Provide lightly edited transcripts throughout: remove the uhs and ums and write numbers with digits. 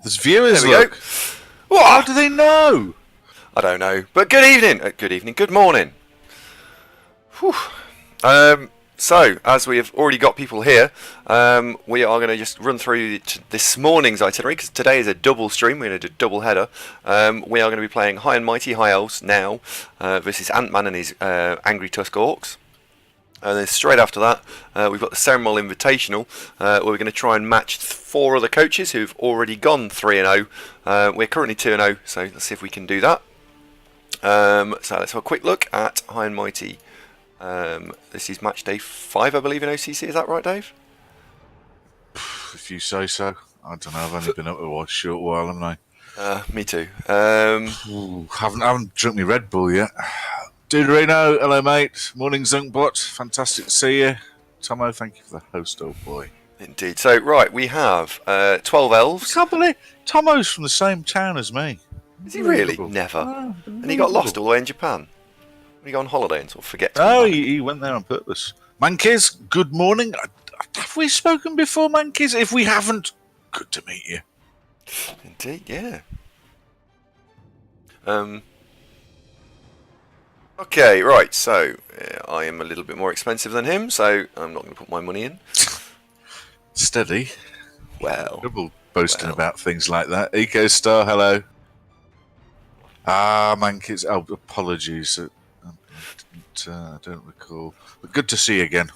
There's viewers, There we look. go. How do they know? I don't know. But good evening. Good morning. Whew. So, as we have already got people here, we are going to just run through this morning's itinerary, because today is a double stream. We're going to do a double header. We are going to be playing High and Mighty High Elves now versus Antman and his Angry Tusk Orcs. And then straight after that, we've got the Ceremonial Invitational, where we're going to try and match 4 other coaches who've already gone 3-0. We're currently 2-0, so let's see if we can do that. So let's have a quick look at High and Mighty. This is match day 5, I believe, in OCC. Is that right, Dave? If you say so. I don't know. I've only been up a short while, haven't I? Me too. Haven't drunk my Red Bull yet. Dude Reno, hello mate. Morning Zunkbot, fantastic to see you. Tomo, thank you for the host, old boy. Indeed. So, right, we have 12 elves. I can't believe Tomo's from the same town as me. Is he really? Never. And he got lost all the way in Japan. He go on holiday and sort of forget to come back. He went there on purpose. Mankiz, good morning. Have we spoken before, Mankiz? If we haven't, good to meet you. Indeed, yeah. Okay, right, so I am a little bit more expensive than him, so I'm not going to put my money in. Steady. Well. Double boasting about things like that. EcoStar, hello. Mankiz, apologies. I don't recall. But good to see you again.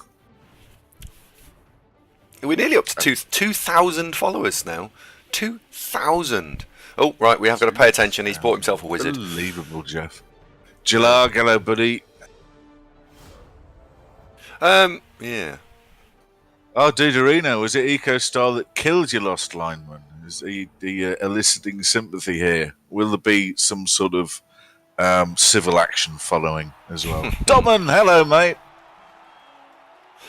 We're nearly up to 2,000 followers now. 2,000. Oh, right, we have got to pay attention. He's bought himself a wizard. Unbelievable, Jeff. Jalag, hello, buddy. Yeah. Oh, Duderino, was it EcoStar that killed your lost lineman? Is he eliciting sympathy here? Will there be some sort of civil action following as well? Domman, hello, mate.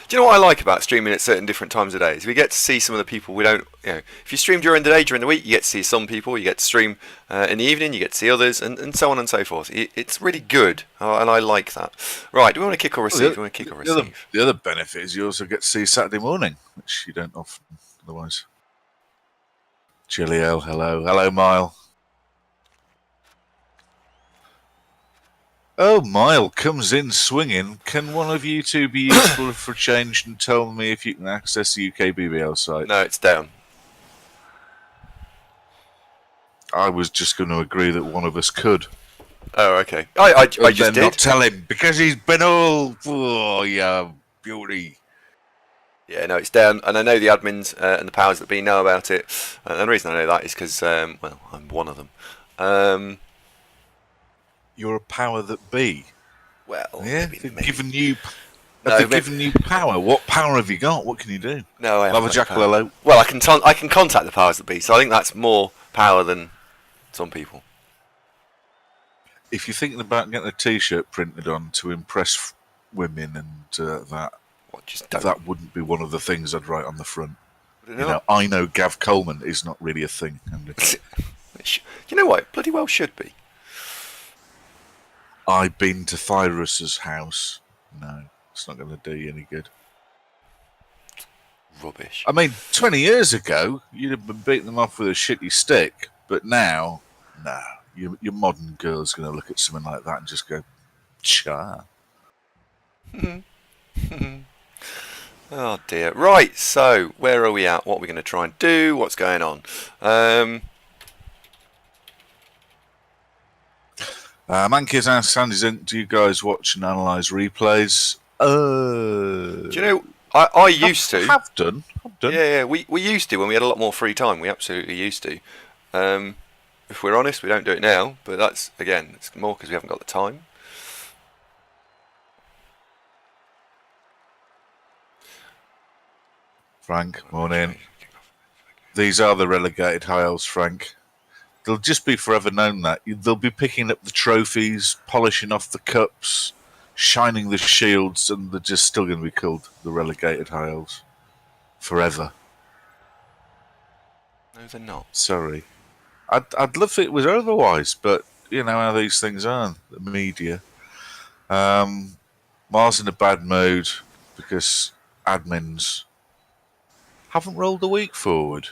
Do you know what I like about streaming at certain different times of day? Is we get to see some of the people we don't, if you stream during the day, during the week, you get to see some people, you get to stream in the evening, you get to see others, and so on and so forth. It's really good, and I like that. Right, do we want to kick or receive? The other benefit is you also get to see Saturday morning, which you don't often otherwise. Chiliel, hello. Hello, Mile. Oh, Mile comes in swinging. Can one of you two be useful for a change and tell me if you can access the UK BBL site? No, it's down. I was just going to agree that one of us could. Oh, okay. I just did. Not tell him, because he's been all... Oh, yeah, beauty. Yeah, no, it's down, and I know the admins and the powers that be know about it. And the reason I know that is because, well, I'm one of them. You're a power that be. Well, yeah, maybe. Given you power. What power have you got? What can you do? No, I haven't. Lava Jackal, well, I can contact the powers that be, so I think that's more power than some people. If you're thinking about getting a T-shirt printed on to impress women and that wouldn't be one of the things I'd write on the front. I know Gav Coleman is not really a thing. You know what? It bloody well should be. I've been to Thyrus's house. No, it's not going to do you any good. Rubbish. I mean, 20 years ago, you'd have been beating them off with a shitty stick, but now, no. Your modern girl's going to look at something like that and just go, cha. Oh dear. Right, so where are we at? What are we going to try and do? What's going on? Mankiz asks, Sandy Zink, do you guys watch and analyse replays? Do you know, I used to. Have done. Yeah, we used to when we had a lot more free time. We absolutely used to. If we're honest, we don't do it now, but that's, again, it's more because we haven't got the time. Frank, morning. These are the relegated high elves, Frank. They'll just be forever known that. They'll be picking up the trophies, polishing off the cups, shining the shields, and they're just still going to be called the relegated high elves. Forever. No, they're not. Sorry. I'd love if it was otherwise, but you know how these things are, the media. Mars in a bad mood because admins haven't rolled the week forward.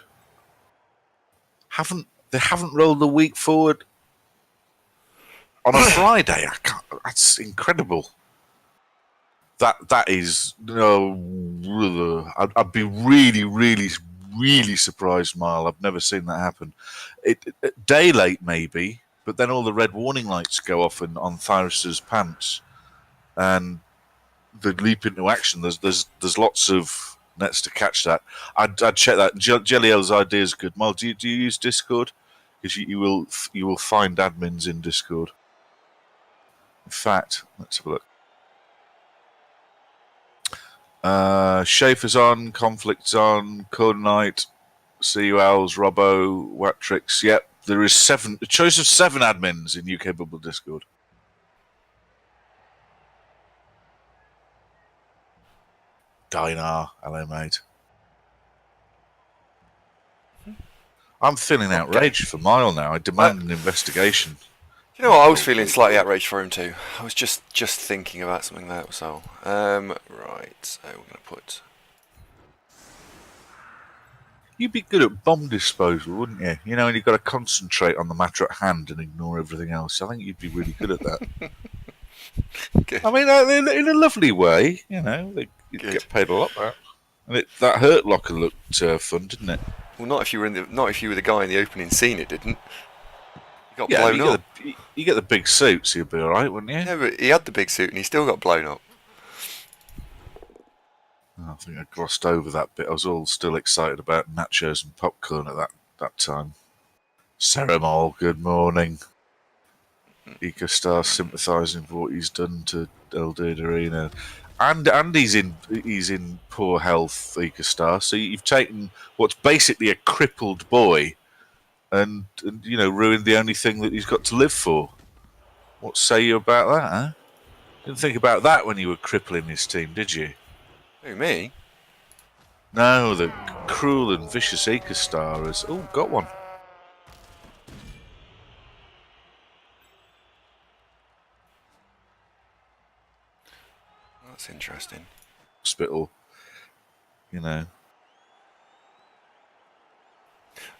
They haven't rolled the week forward on a Friday. I can't. That's incredible. That is no. I'd be really surprised, Mile. I've never seen that happen. Day late maybe, but then all the red warning lights go off on Thyrus's pants, and they leap into action. There's lots of nets to catch that. I'd check that. Jellyel's idea is good. Mile, do you use Discord? Because you will find admins in Discord. In fact, let's have a look. Schaefer's on, Conflict's on, Coordinate, CU Owls, Robbo, Watrix. Yep, there is a choice of 7 admins in UK Bubble Discord. Dinar, hello mate. I'm feeling outraged for Mile now. I demand an investigation. You know what? I was feeling slightly outraged for him too. I was just thinking about something there. So, right. So we're gonna put. You'd be good at bomb disposal, wouldn't you? You know, and you've got to concentrate on the matter at hand and ignore everything else. I think you'd be really good at that. Good. I mean, in a lovely way. You know, you'd get paid a lot for that. And that Hurt Locker looked fun, didn't it? Well, not if you were the guy in the opening scene. It didn't. He got blown up. You get the big suits, you'd be all right, wouldn't you? Yeah, but he had the big suit and he still got blown up. I think I glossed over that bit. I was all still excited about nachos and popcorn at that time. Ceramol, good morning. EcoStar sympathising for what he's done to El Arena. And he's in poor health, EcoStar. So you've taken what's basically a crippled boy and ruined the only thing that he's got to live for. What say you about that, huh? Didn't think about that when you were crippling his team, did you? Who, me? No, the cruel and vicious EcoStar has... Oh, got one. That's interesting. Hospital, you know.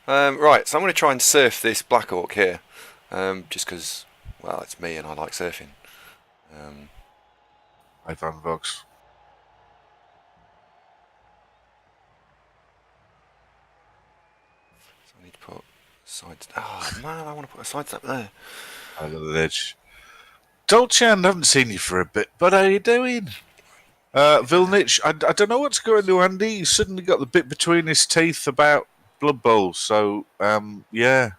Right, so I'm going to try and surf this Black Orc here. Just because, well, it's me and I like surfing. Hi, Van Vox. I need to put sides. Oh man, I want to put a sidestep there. I got the edge. Dolce, I haven't seen you for a bit, but how you doing? Vilnich, I don't know what's going to Andy. He's suddenly got the bit between his teeth about Blood Bowl, so yeah,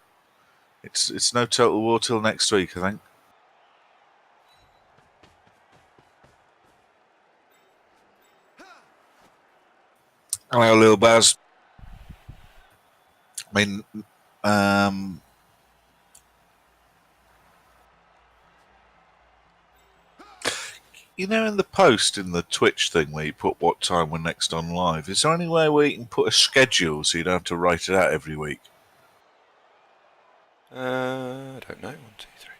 it's no Total War till next week, I think. Hello, Lil Baz. I mean, you know, in the post in the Twitch thing where you put what time we're next on live, is there any way where you can put a schedule so you don't have to write it out every week? I don't know. 1, 2, 3,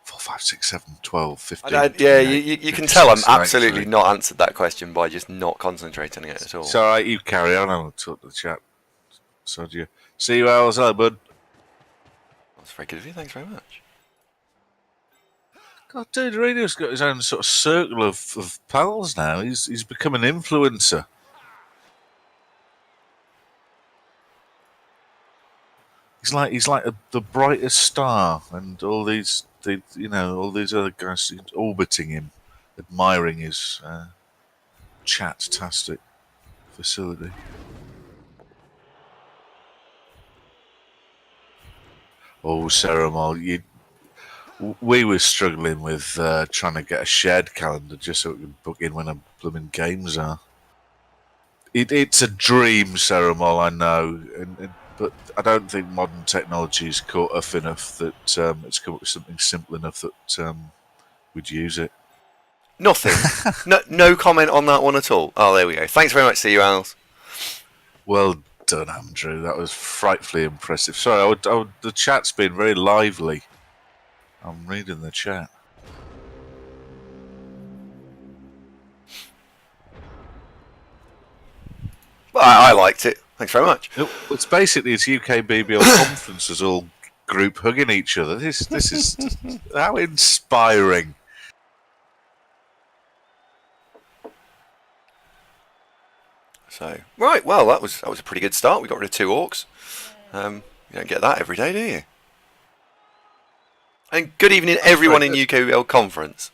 4, 5, 6, 7, 12, 15. Yeah, you can tell I'm absolutely not answered that question by just not concentrating on it at all. It's alright, you carry on. I'll talk to the chat. So do you. See you, Al. Hello, bud. That's very good of you. Thanks very much. God, dude, Radio's got his own sort of circle of pals now. He's become an influencer. He's like the brightest star, and all these other guys orbiting him, admiring his chat-tastic facility. Oh, Ceramol, we were struggling with trying to get a shared calendar just so we could book in when the blooming games are. It's a dream, Ceramol, I know, but I don't think modern technology's caught up enough that it's come up with something simple enough that we'd use it. Nothing. No comment on that one at all. Oh, there we go. Thanks very much. See you, Als. Well done, Andrew. That was frightfully impressive. Sorry, the chat's been very lively. I'm reading the chat. Well, I liked it. Thanks very much. It's basically it's UK BBL conferences all group hugging each other. This is how inspiring. So right, well that was a pretty good start. We got rid of 2 orcs. You don't get that every day, do you? And good evening, everyone in UKBL conference.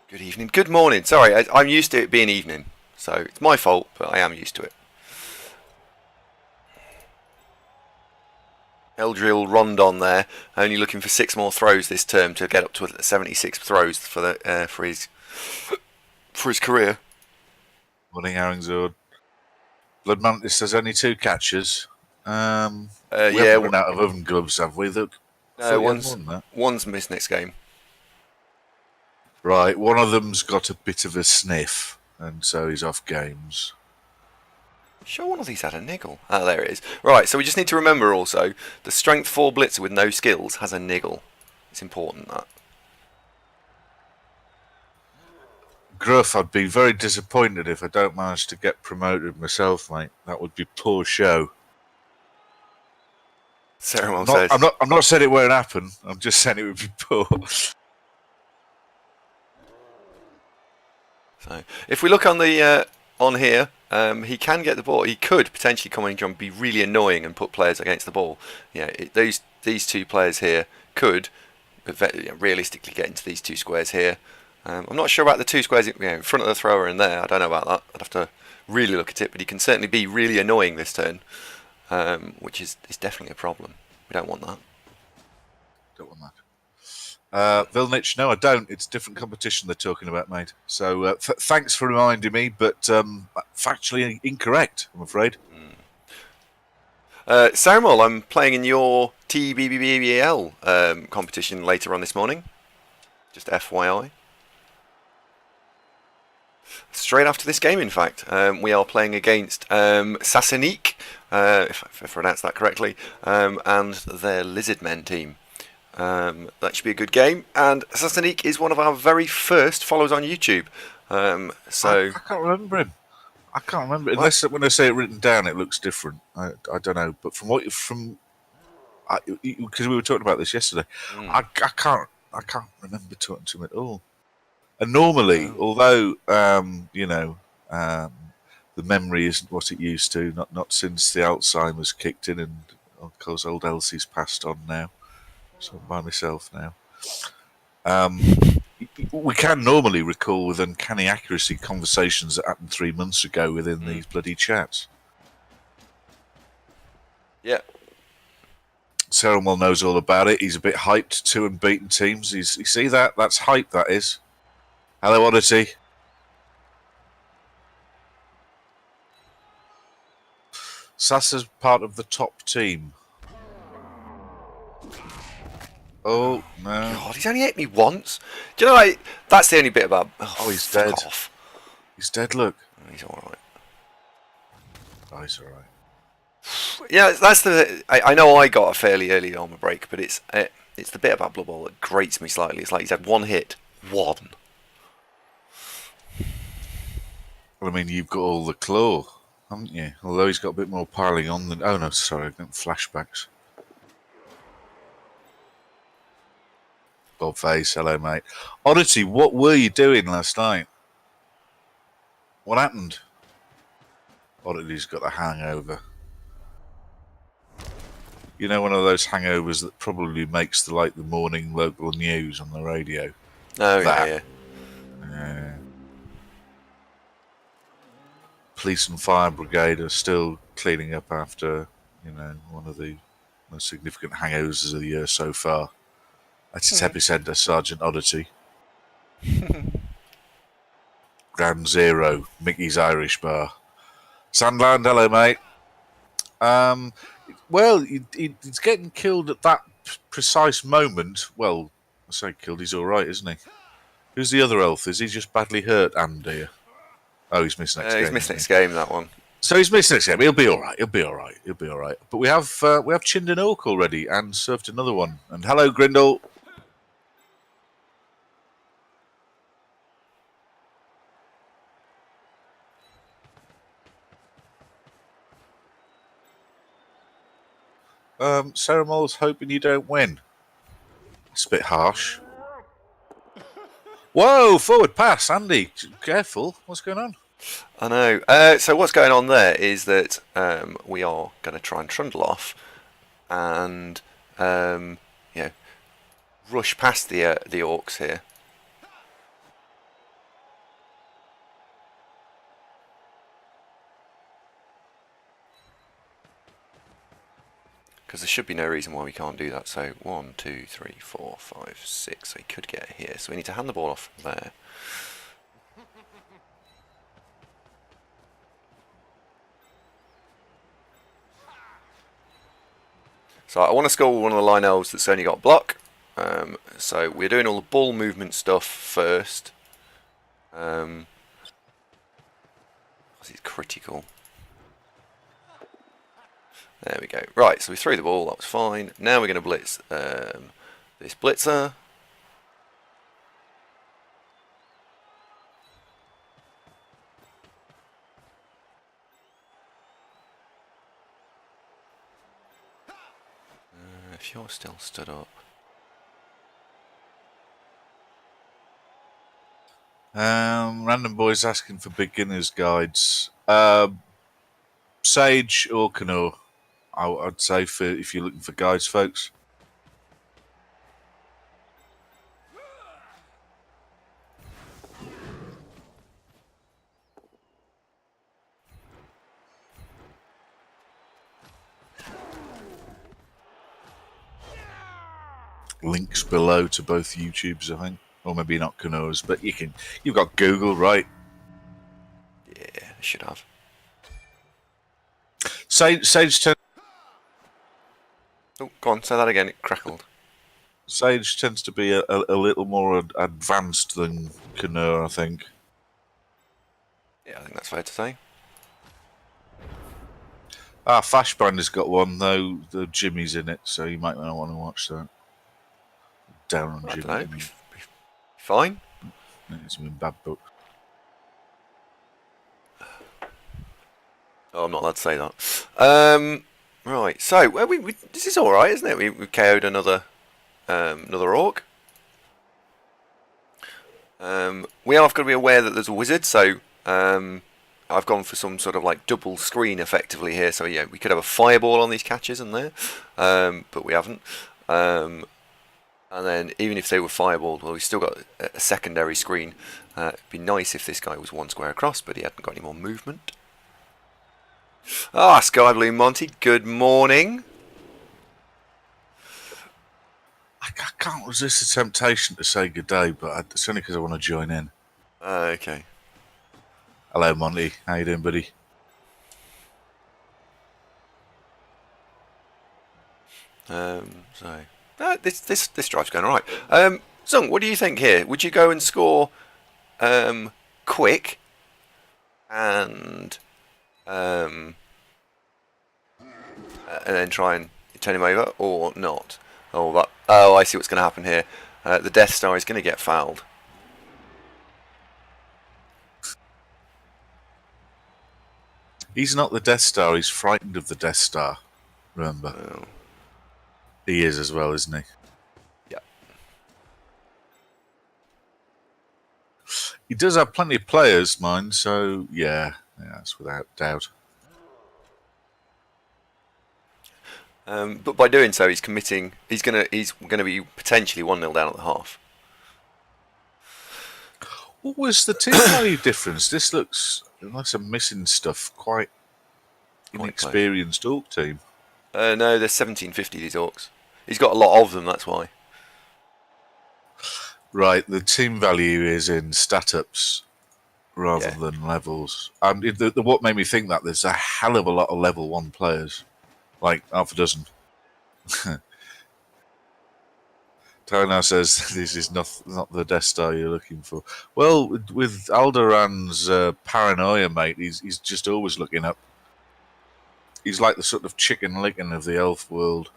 Good evening, good morning. Sorry, I'm used to it being evening, so it's my fault, but I am used to it. Eldril Rondon there, only looking for 6 more throws this term to get up to 76 throws for the for his career. Morning, Herringzord. Blood Mantis has only 2 catches. We haven't run out of oven gloves, have we? Look, no, one's missed next game. Right, one of them's got a bit of a sniff, and so he's off games. Sure, one of these had a niggle. Ah, there it is. Right, so we just need to remember also, the strength 4 blitzer with no skills has a niggle. It's important that. Gruff, I'd be very disappointed if I don't manage to get promoted myself, mate. That would be poor show. Cerimon says. I'm not saying it won't happen. I'm just saying it would be poor. So, if we look on the on here, he can get the ball. He could potentially come in and be really annoying and put players against the ball. Yeah, these 2 players here could realistically get into these 2 squares here. I'm not sure about the 2 squares in front of the thrower and there. I don't know about that. I'd have to really look at it, but he can certainly be really annoying this turn, which is definitely a problem. We don't want that. Don't want that. Vilnich, no, I don't. It's different competition they're talking about, mate. So thanks for reminding me, but factually incorrect, I'm afraid. Samuel, I'm playing in your TBBBL competition later on this morning. Just FYI. Straight after this game, in fact, we are playing against Sasanique, if I pronounced that correctly, and their Lizardmen team. That should be a good game. And Sasanique is one of our very first followers on YouTube. So I can't remember him. Unless when I say it written down, it looks different. I don't know. But because we were talking about this yesterday, I can't remember talking to him at all. And normally, although the memory isn't what it used to, not since the Alzheimer's kicked in, and of course old Elsie's passed on now, so I'm by myself now. We can normally recall with uncanny accuracy conversations that happened 3 months ago within these bloody chats. Yeah. Cerimon knows all about it. He's a bit hyped. 2 unbeaten teams. You see that? That's hype, that is. Hello, Oddity. Sassa's part of the top team. Oh, no. God, he's only hit me once. Do you know, that's the only bit about... Oh, he's dead. Off. He's dead, look. He's alright. Oh, he's alright. Yeah, that's the... I know I got a fairly early armor break, but it's the bit about Blood Bowl that grates me slightly. It's like he's had 1 hit. 1. Well, I mean, you've got all the claw, haven't you? Although he's got a bit more piling on than... Oh, no, sorry, I got flashbacks. Bob Face, hello, mate. Oddity, what were you doing last night? What happened? Oddity's got a hangover. You know, one of those hangovers that probably makes the morning local news on the radio. Oh, yeah. Police and fire brigade are still cleaning up after, one of the most significant hangovers of the year so far. At its epicenter, Sergeant Oddity. Ground Zero, Mickey's Irish Bar. Sandland, hello, mate. Well, he's getting killed at that precise moment. Well, I say killed, he's all right, isn't he? Who's the other elf? Is he just badly hurt, Andy? Oh, he's missing next game. He's missing next game, that one. So he's missing next game. He'll be all right. But we have chinned an orc already and served another one. And hello, Grindle. Ceremal's hoping you don't win. It's a bit harsh. Whoa, forward pass, Andy. Careful. What's going on? I know. So what's going on there is that we are going to try and trundle off and rush past the Orcs here. Because there should be no reason why we can't do that. So 1, 2, 3, 4, 5, 6. So he could get here. So we need to hand the ball off from there. So I want to score one of the Lionels that's only got block. So we're doing all the ball movement stuff first. Because it's critical. There we go. Right, so we threw the ball, that was fine. Now we're going to blitz this blitzer. If you're still stood up. Random boys asking for beginners guides. Sage or Canoe? I'd say for if you're looking for guides, folks. Links below to both YouTubes, I think, or maybe not Canoe's, but you've got Google, right? Yeah, I should have. Sage tends. Oh, go on, say that again. It crackled. Sage tends to be a little more advanced than Canoe, I think. Yeah, I think that's fair to say. Flashbander's got one though. The Jimmy's in it, so you might want to watch that. Down on Jimmy. I don't know. Be fine. It's been bad book. Oh, I'm not allowed to say that. Right. So, this is all right, isn't it? We KO'd another orc. We have got to be aware that there's a wizard, so I've gone for some sort of like double screen effectively here. So yeah, we could have a fireball on these catches in there, but we haven't. And then even if they were fireballed, well, we've still got a secondary screen. It'd be nice if this guy was one square across, but he hadn't got any more movement. Sky Blue Monty, good morning. I can't resist the temptation to say good day, but it's only because I want to join in. Okay. Hello, Monty. How you doing, buddy? This drive's going all right. Zung, what do you think here? Would you go and score quick and then try and turn him over, or not? Oh, I see what's going to happen here. The Death Star is going to get fouled. He's not the Death Star. He's frightened of the Death Star. Remember, he is as well, isn't he? Yeah. He does have plenty of players, mind. So yeah, that's without doubt. But by doing so, he's committing. He's gonna be potentially 1-0 down at the half. What was the team value difference? This looks, unless I'm missing stuff, quite inexperienced Orc team. No, they're 1750. These Orcs. He's got a lot of them. That's why. Right, the team value is in stat ups rather than levels. And what made me think that there's a hell of a lot of level 1 players. Like half a dozen. Tona says this is not the Death Star you're looking for. Well, with Alderan's paranoia, mate, he's just always looking up. He's like the sort of chicken licking of the elf world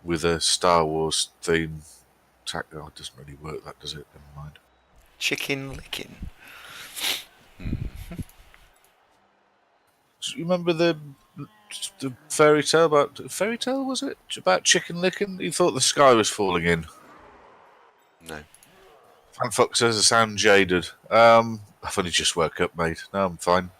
with a Star Wars theme. Oh, it doesn't really work, that does it? Never mind. Chicken licking. Do you remember the the fairy tale was it about chicken licking? He thought the sky was falling in. No. Fan Fox says I sound jaded. I've only just woke up, mate. No, I'm fine.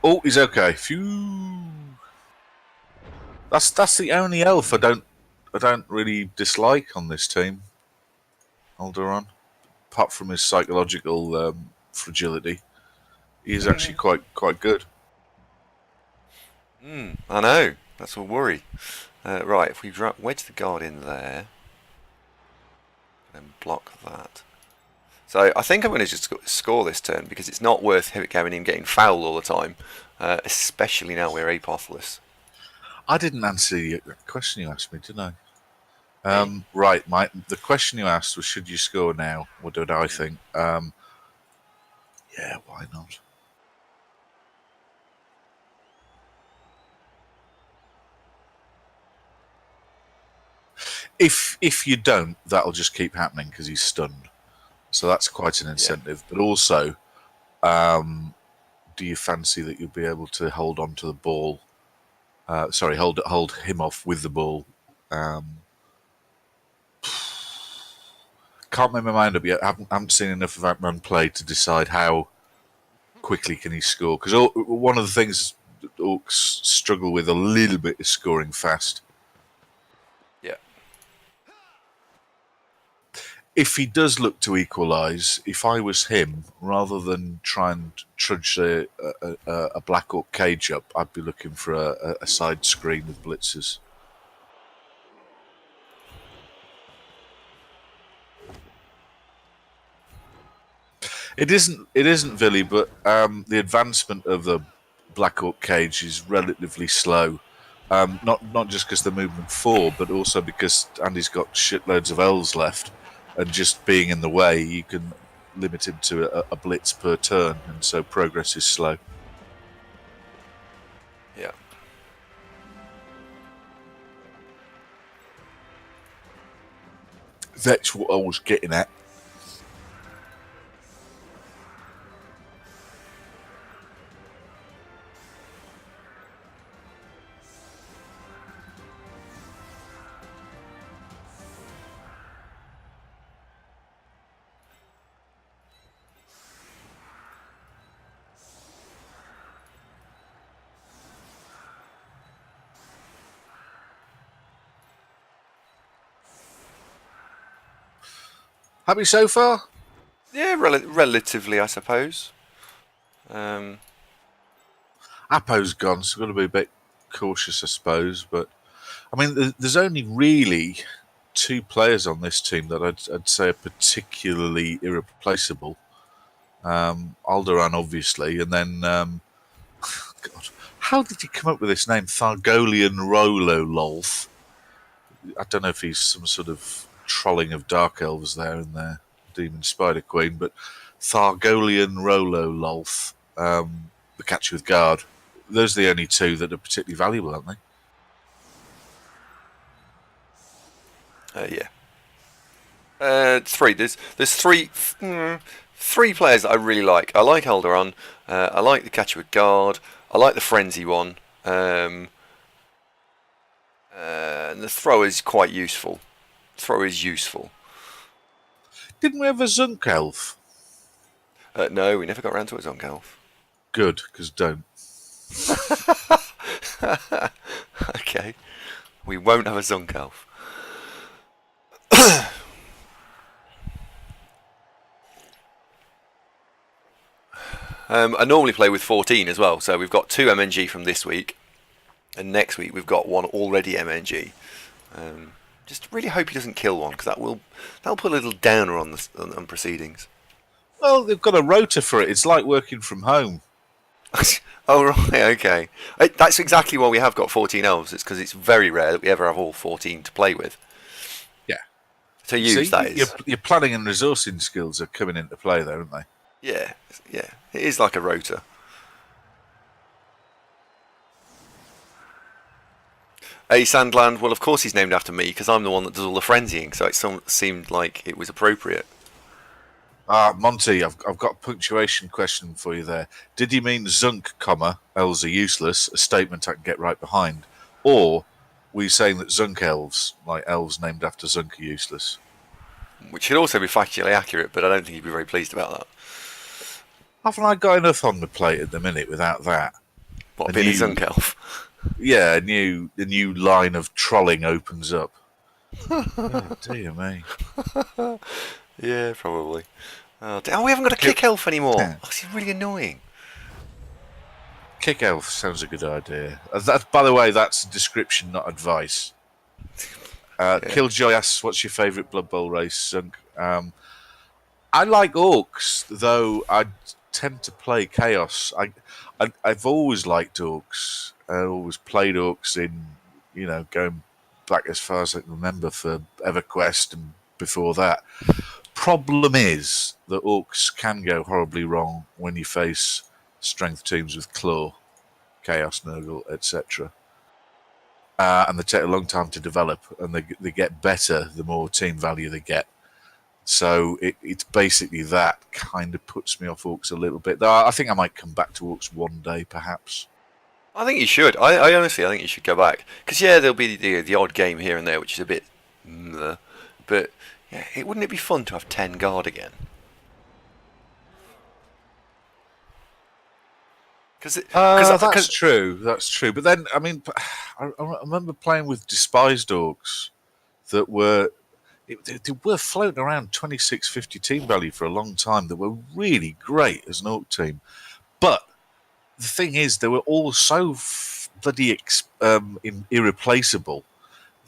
Oh, he's okay. Phew. That's the only elf I don't really dislike on this team. Alderaan, apart from his psychological fragility, he is actually quite good. I know. That's a worry. Right, if we wedge the guard in there, then block that. So I think I'm going to just score this turn because it's not worth having him getting fouled all the time, especially now we're apothless. I didn't answer the question you asked me, did I? Right, Mike. The question you asked was, should you score now? What did I think? Yeah, why not? If you don't, that'll just keep happening because he's stunned. So that's quite an incentive. Yeah. But also, do you fancy that you'll be able to hold on to the ball? Hold him off with the ball. Can't make my mind up yet. I haven't seen enough of Antman play to decide how quickly can he score. Because one of the things that Orcs struggle with a little bit is scoring fast. Yeah. If he does look to equalise, if I was him, rather than try and trudge a Black Orc cage up, I'd be looking for a side screen with blitzers. It isn't Villy, but the advancement of the Black Orc cage is relatively slow. Not just because the movement forward, but also because Andy's got shitloads of elves left, and just being in the way, you can limit him to a blitz per turn, and so progress is slow. Yeah. That's what I was getting at. Happy so far? Yeah, relatively, I suppose. Apo's gone, so I've got to be a bit cautious, I suppose. But I mean, there's only really two players on this team that I'd say are particularly irreplaceable. Alderaan, obviously, and then God, how did you come up with this name, Thargolian Rolololf? I don't know if he's some sort of trolling of dark elves there in their Demon Spider Queen, but Thargolian Rolololf, the catcher with guard. Those are the only two that are particularly valuable, aren't they? Yeah. Three. There's three players that I really like. I like Alderaan. I like the catcher with guard. I like the frenzy one. And the thrower is quite useful. Thrower is useful. Didn't we have a Zunk elf? No, we never got around to a Zunk elf. Good, because don't. Okay. We won't have a Zunk elf. I normally play with 14 as well, so we've got 2 MNG from this week, and next week we've got 1 already MNG. Just really hope he doesn't kill one, because that'll put a little downer on proceedings. Well, they've got a rota for it. It's like working from home. Oh right, okay. That's exactly why we have got 14 elves. It's because it's very rare that we ever have all 14 to play with. Yeah. To use, that is. Your planning and resourcing skills are coming into play there, aren't they? Yeah. It is like a rota. Sandland, well, of course he's named after me because I'm the one that does all the frenzying, so it seemed like it was appropriate. Monty, I've got a punctuation question for you there. Did you mean Zunk, comma, elves are useless, a statement I can get right behind? Or were you saying that Zunk elves, like elves named after Zunk, are useless? Which should also be factually accurate, but I don't think he'd be very pleased about that. Haven't I got enough on the plate at the minute without that? What, A being a new, Zunk elf? yeah, a new line of trolling opens up. Oh, dear me. Yeah, probably. Oh, we haven't got a Kick, kick elf anymore. Oh, this is really annoying. kick elf sounds a good idea. That, by the way, that's a description, not advice. Yeah. Killjoy asks, "What's your favourite Blood Bowl race?" Zunk. I like orcs, though I tend to play chaos. I've always liked orcs. I always played orcs in, going back as far as I can remember for EverQuest and before that. Problem is that orcs can go horribly wrong when you face strength teams with claw, chaos, nurgle, etc. And they take a long time to develop, and they get better the more team value they get. So it's basically that kind of puts me off orcs a little bit. Though I think I might come back to orcs one day, perhaps. I think you should. I honestly, I think you should go back. Because, yeah, there'll be the odd game here and there, which is a bit... but, yeah, wouldn't it be fun to have 10 guard again? That's true. That's true. But then, I mean, I remember playing with despised orcs that were they were floating around 2650 team value for a long time. That were really great as an orc team. But the thing is, they were all so bloody irreplaceable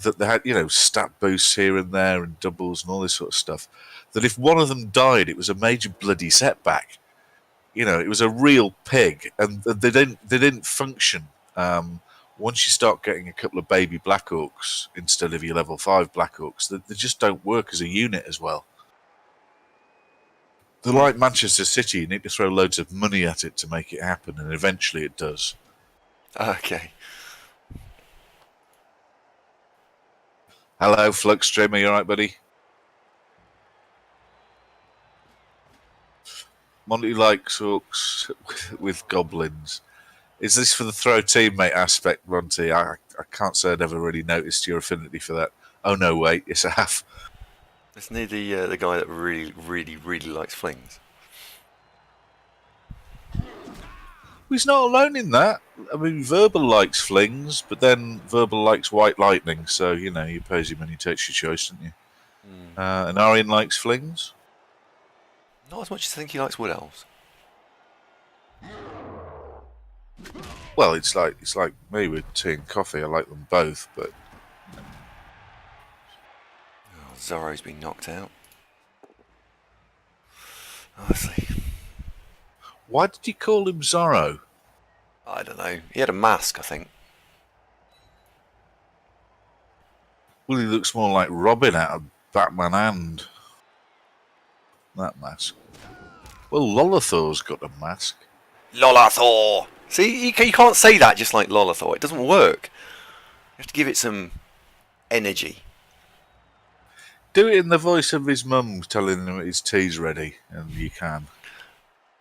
that they had, stat boosts here and there and doubles and all this sort of stuff. That if one of them died, it was a major bloody setback. It was a real pig, and they didn't function. Once you start getting a couple of baby black orcs instead of your level 5 black orcs, they just don't work as a unit as well. They're like Manchester City. You need to throw loads of money at it to make it happen, and eventually it does. Okay. Hello, Flux Streamer. You all right, buddy? Monty likes orcs with goblins. Is this for the throw teammate aspect, Monty? I can't say I'd ever really noticed your affinity for that. Oh no, wait, yes I have. Isn't he the guy that really, really, really likes flings? He's not alone in that. I mean, Verbal likes flings, but then Verbal likes white lightning, so, you pays him and he takes your choice, don't you? And Arian likes flings? Not as much as I think he likes wood elves. Well, it's like me with tea and coffee. I like them both, but Oh, Zorro's been knocked out. Honestly, why did you call him Zorro? I don't know. He had a mask, I think. Well, he looks more like Robin out of Batman and that mask. Well, Lolathor's got a mask. Lolathor! See, you can't say that just like Lolathor. It doesn't work. You have to give it some energy. Do it in the voice of his mum telling him his tea's ready, and you can.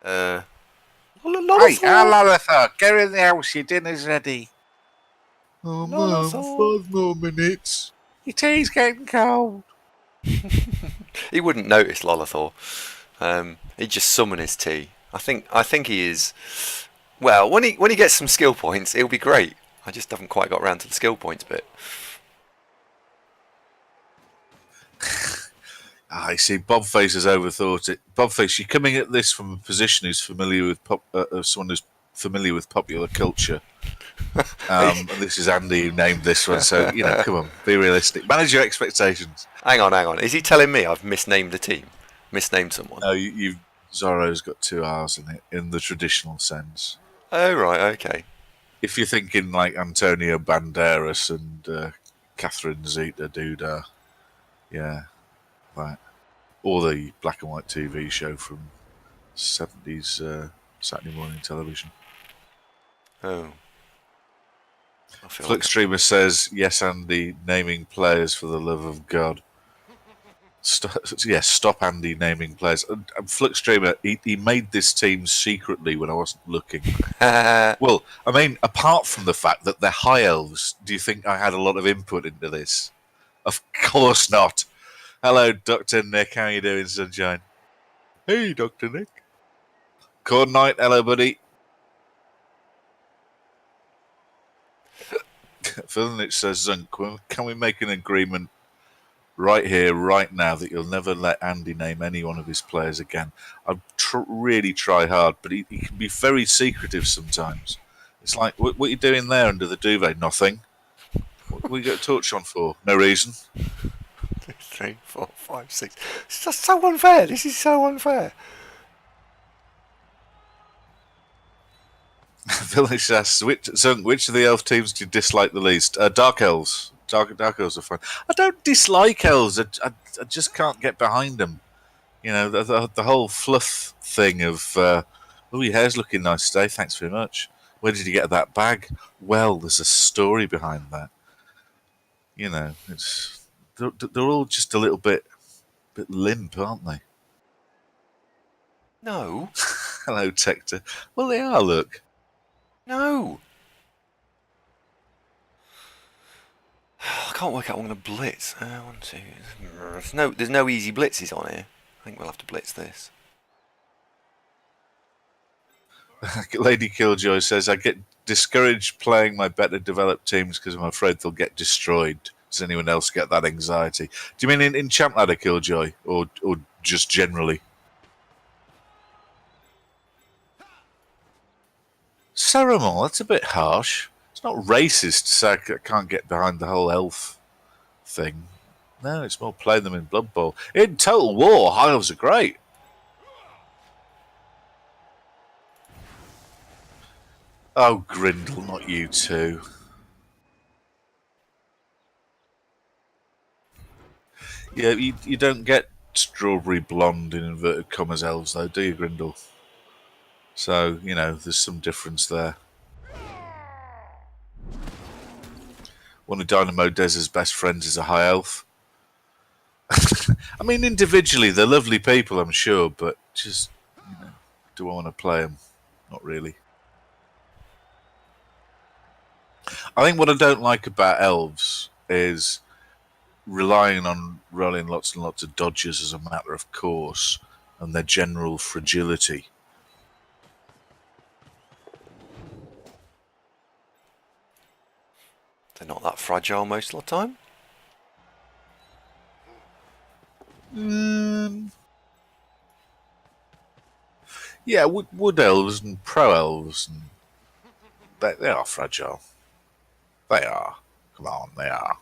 Lolathor! Hey, Lolathor, get in the house, your dinner's ready. Oh, Mum, Lolathor. 5 more minutes. Your tea's getting cold. He wouldn't notice Lolathor. He'd just summon his tea. I think he is. Well, when he gets some skill points, it'll be great. I just haven't quite got around to the skill points bit. I see. Bobface has overthought it. Bobface, you're coming at this from a position who's familiar with someone who's familiar with popular culture. And this is Andy who named this one, so come on, be realistic. Manage your expectations. Hang on. Is he telling me I've misnamed the team? Misnamed someone? No, Zorro's got 2 R's in it in the traditional sense. Oh right, okay. If you're thinking like Antonio Banderas and Catherine Zeta-Duda, yeah, that. Or the black and white TV show from 70s Saturday morning television. Oh. Flickstreamer says, yes, Andy, naming players for the love of God. Stop Andy naming players. And Fluxstreamer, he made this team secretly when I wasn't looking. Well, I mean, apart from the fact that they're high elves, do you think I had a lot of input into this? Of course not. Hello, Dr. Nick. How you doing, sunshine? Hey, Dr. Nick. Corn Knight, hello, buddy. Philnich says, Zunk, can we make an agreement right here, right now, that you'll never let Andy name any one of his players again? I really try hard, but he can be very secretive sometimes. It's like, what are you doing there under the duvet? Nothing. What we got a torch on for? No reason. 2, 3, 4, 5, 6. It's just so unfair. This is so unfair. Village asks, which of the elf teams do you dislike the least? Dark elves. Dark elves are fine. I don't dislike elves. I just can't get behind them. You know, the whole fluff thing of, oh, your hair's looking nice today. Thanks very much. Where did you get that bag? Well, there's a story behind that. You know, they're all just a little bit limp, aren't they? No. Hello, Tector. Well, they are. Look. No. I can't work out what I'm going to blitz. 1, 2. There's no easy blitzes on here. I think we'll have to blitz this. Lady Killjoy says, I get discouraged playing my better developed teams because I'm afraid they'll get destroyed. Does anyone else get that anxiety? Do you mean in Champ Ladder, Killjoy, or just generally? Ceramol, that's a bit harsh. It's not racist to say I can't get behind the whole elf thing. No, it's more play them in Blood Bowl. In Total War, high elves are great. Oh, Grindle, not you too. Yeah, you don't get strawberry blonde in inverted commas elves, though, do you, Grindle? So, you know, there's some difference there. One of Dynamo Dez's best friends is a high elf. I mean, individually, they're lovely people, I'm sure, but just, you know, do I want to play them? Not really. I think what I don't like about elves is relying on rolling lots and lots of dodges as a matter of course, and their general fragility. They're not that fragile most of the time. Yeah, wood elves and pro elves, and they are fragile. They are. Come on, they are.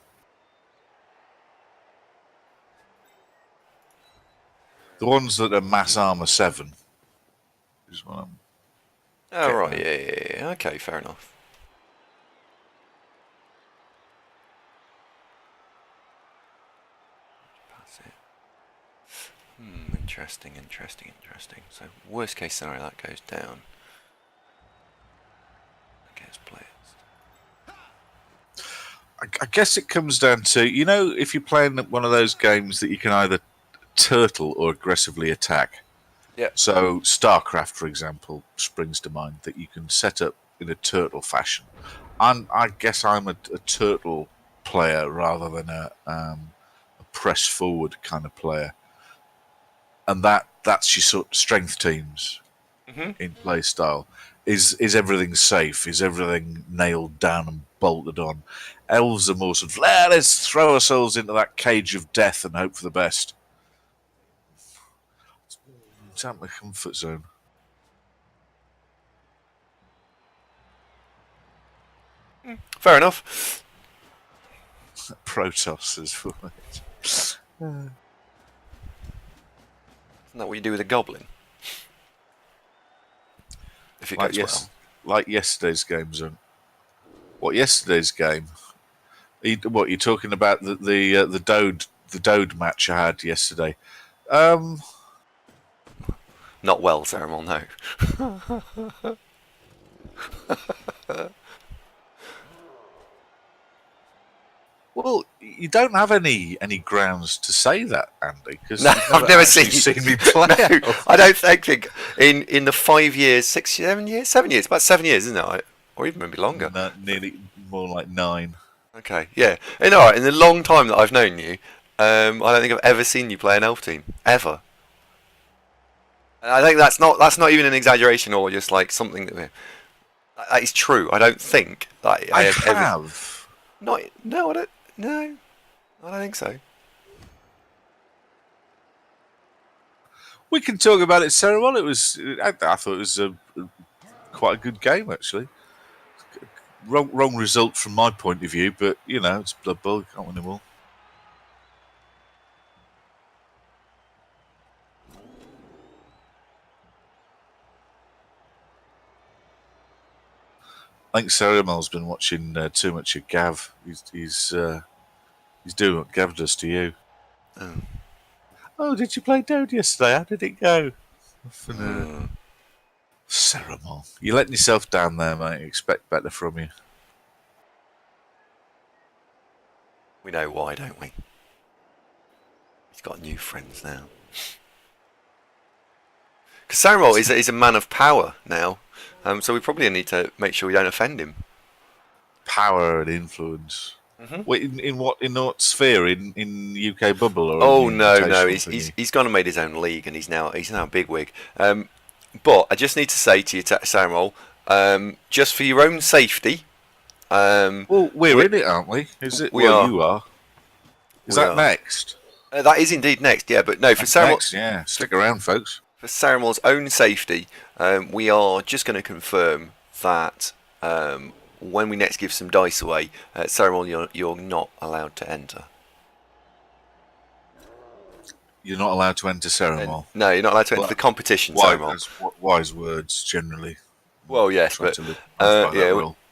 The ones that are mass armor 7 is what I'm. Oh, right, yeah. Okay, fair enough. Pass it. Interesting. So, worst case scenario, that goes down. That gets blitzed. I guess it comes down to, you know, if you're playing one of those games that you can either turtle or aggressively attack. Yeah. So StarCraft, for example, springs to mind that you can set up in a turtle fashion. I guess I'm a turtle player rather than a press forward kind of player, and that's your sort of strength teams in play style. Is everything safe? Is everything nailed down and bolted on? Elves are more sort of, let's throw ourselves into that cage of death and hope for the best. It's out my comfort zone. Fair enough. Protoss is for it. Isn't that what you do with a goblin? If it goes well. Like yesterday's game, Zone. What, yesterday's game? What, you're talking about the Dode match I had yesterday? Not well, Ceramol, no. Well, you don't have any grounds to say that, Andy, because No, you've I've never actually seen me play. No, I don't think in the 5 years, 6, 7 years, 7 years, about 7 years, isn't it? Or even maybe longer. No, nearly more like 9. Okay, yeah. And all right, in the long time that I've known you, I don't think I've ever seen you play an elf team ever. And I think that's not even an exaggeration or just like something that is true. I don't think that I have ever. have. Not no, I don't. No, I don't think so. We can talk about it, Sarah. Well, I thought it was quite a good game, actually. Wrong result from my point of view, but it's Blood Bowl. You can't win them all. I think Ceremal's been watching too much of Gav. He's doing what Gav does to you. Oh, did you play Dode yesterday? How did it go? Ceremal, you're letting yourself down there, mate. Expect better from you. We know why, don't we? He's got new friends now. Because Samuel is a man of power now, so we probably need to make sure we don't offend him. Power and influence. Mm-hmm. Wait, in what sphere? In UK bubble or? Oh no, he's gone and made his own league, and he's now a bigwig. But I just need to say to you, Samuel, just for your own safety. Well, we're in it, aren't we? Is it? We are. You are. Is that next? That is indeed next. Yeah, but no, for Samuel. Yeah, stick around, folks. For Samuel's own safety, we are just going to confirm that when we next give some dice away, Samuel, you're not allowed to enter. You're not allowed to enter Ceremal. No, you're not allowed to enter the competition, Ceremal. Wise words, generally. Well, yes, but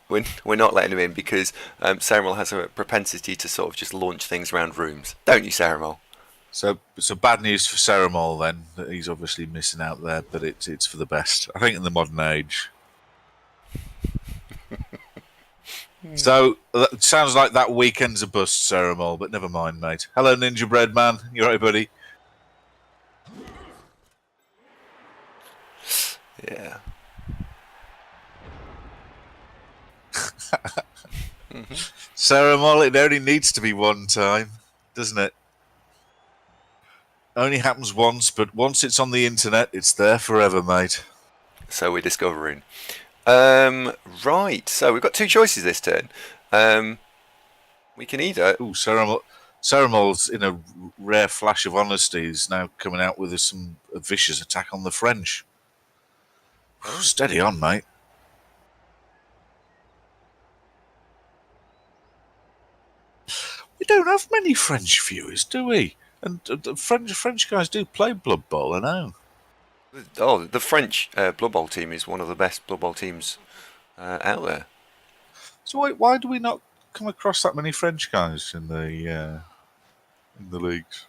we're not letting him in because Ceremal has a propensity to sort of just launch things around rooms, don't you, Ceremal? So bad news for Ceremal then. That he's obviously missing out there, but it's for the best. I think in the modern age. So it sounds like that weekend's a bust, Ceremal, but never mind, mate. Hello, Ninja Bread Man. You alright, buddy? Yeah. Ceremal, it only needs to be one time, doesn't it? Only happens once, but once it's on the internet, it's there forever, mate. So we're discovering. Right, so we've got two choices this turn. We can either... Ooh, Ceremal's in a rare flash of honesty is now coming out with a vicious attack on the French. Steady on, mate. We don't have many French viewers, do we? And the French guys do play Blood Bowl, I know. Oh, the French Blood Bowl team is one of the best Blood Bowl teams out there. So why do we not come across that many French guys in the leagues?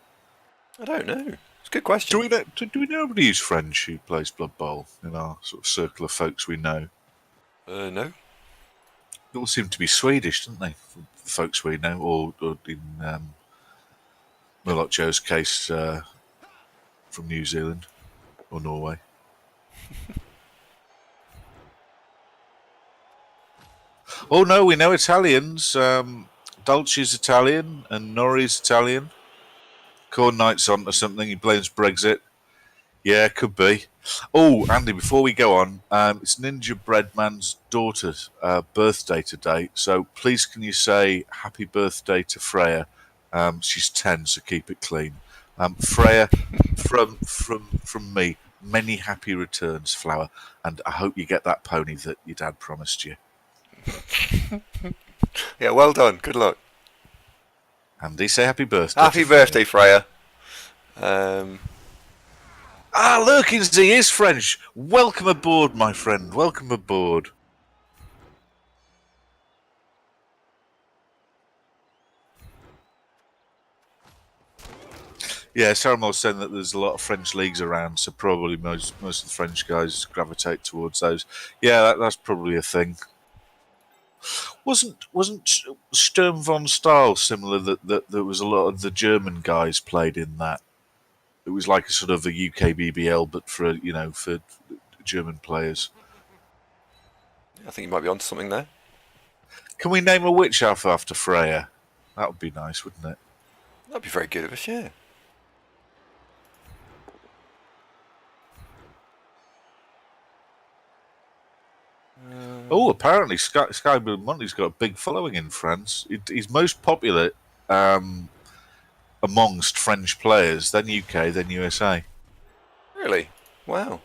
I don't know. It's a good question. Do we know anybody who's French who plays Blood Bowl in our sort of circle of folks we know? No. They all seem to be Swedish, don't they? The folks we know, or in Murloc Joe's case, from New Zealand or Norway. Oh no, we know Italians. Dolce's Italian and Nori's Italian. Corn Knight's on or something. He blames Brexit. Yeah, could be. Oh, Andy, before we go on, it's Ninja Breadman's daughter's birthday today. So please can you say happy birthday to Freya? She's 10, so keep it clean. Freya, from me, many happy returns, Flower. And I hope you get that pony that your dad promised you. Yeah, well done. Good luck. Andy, say happy birthday. Happy birthday, Freya. Look, he is French. Welcome aboard, my friend. Welcome aboard. Yeah, Ceremal's saying that there's a lot of French leagues around, so probably most of the French guys gravitate towards those. Yeah, that's probably a thing. Wasn't Sturm von Stahl similar that there was a lot of the German guys played in that? It was like a sort of a UK BBL, but for German players. I think you might be onto something there. Can we name a witch elf after Freya? That would be nice, wouldn't it? That'd be very good of us, yeah. Oh, apparently Sky Blue Monty's got a big following in France. He's most popular amongst French players, then UK, then USA. Really? Wow.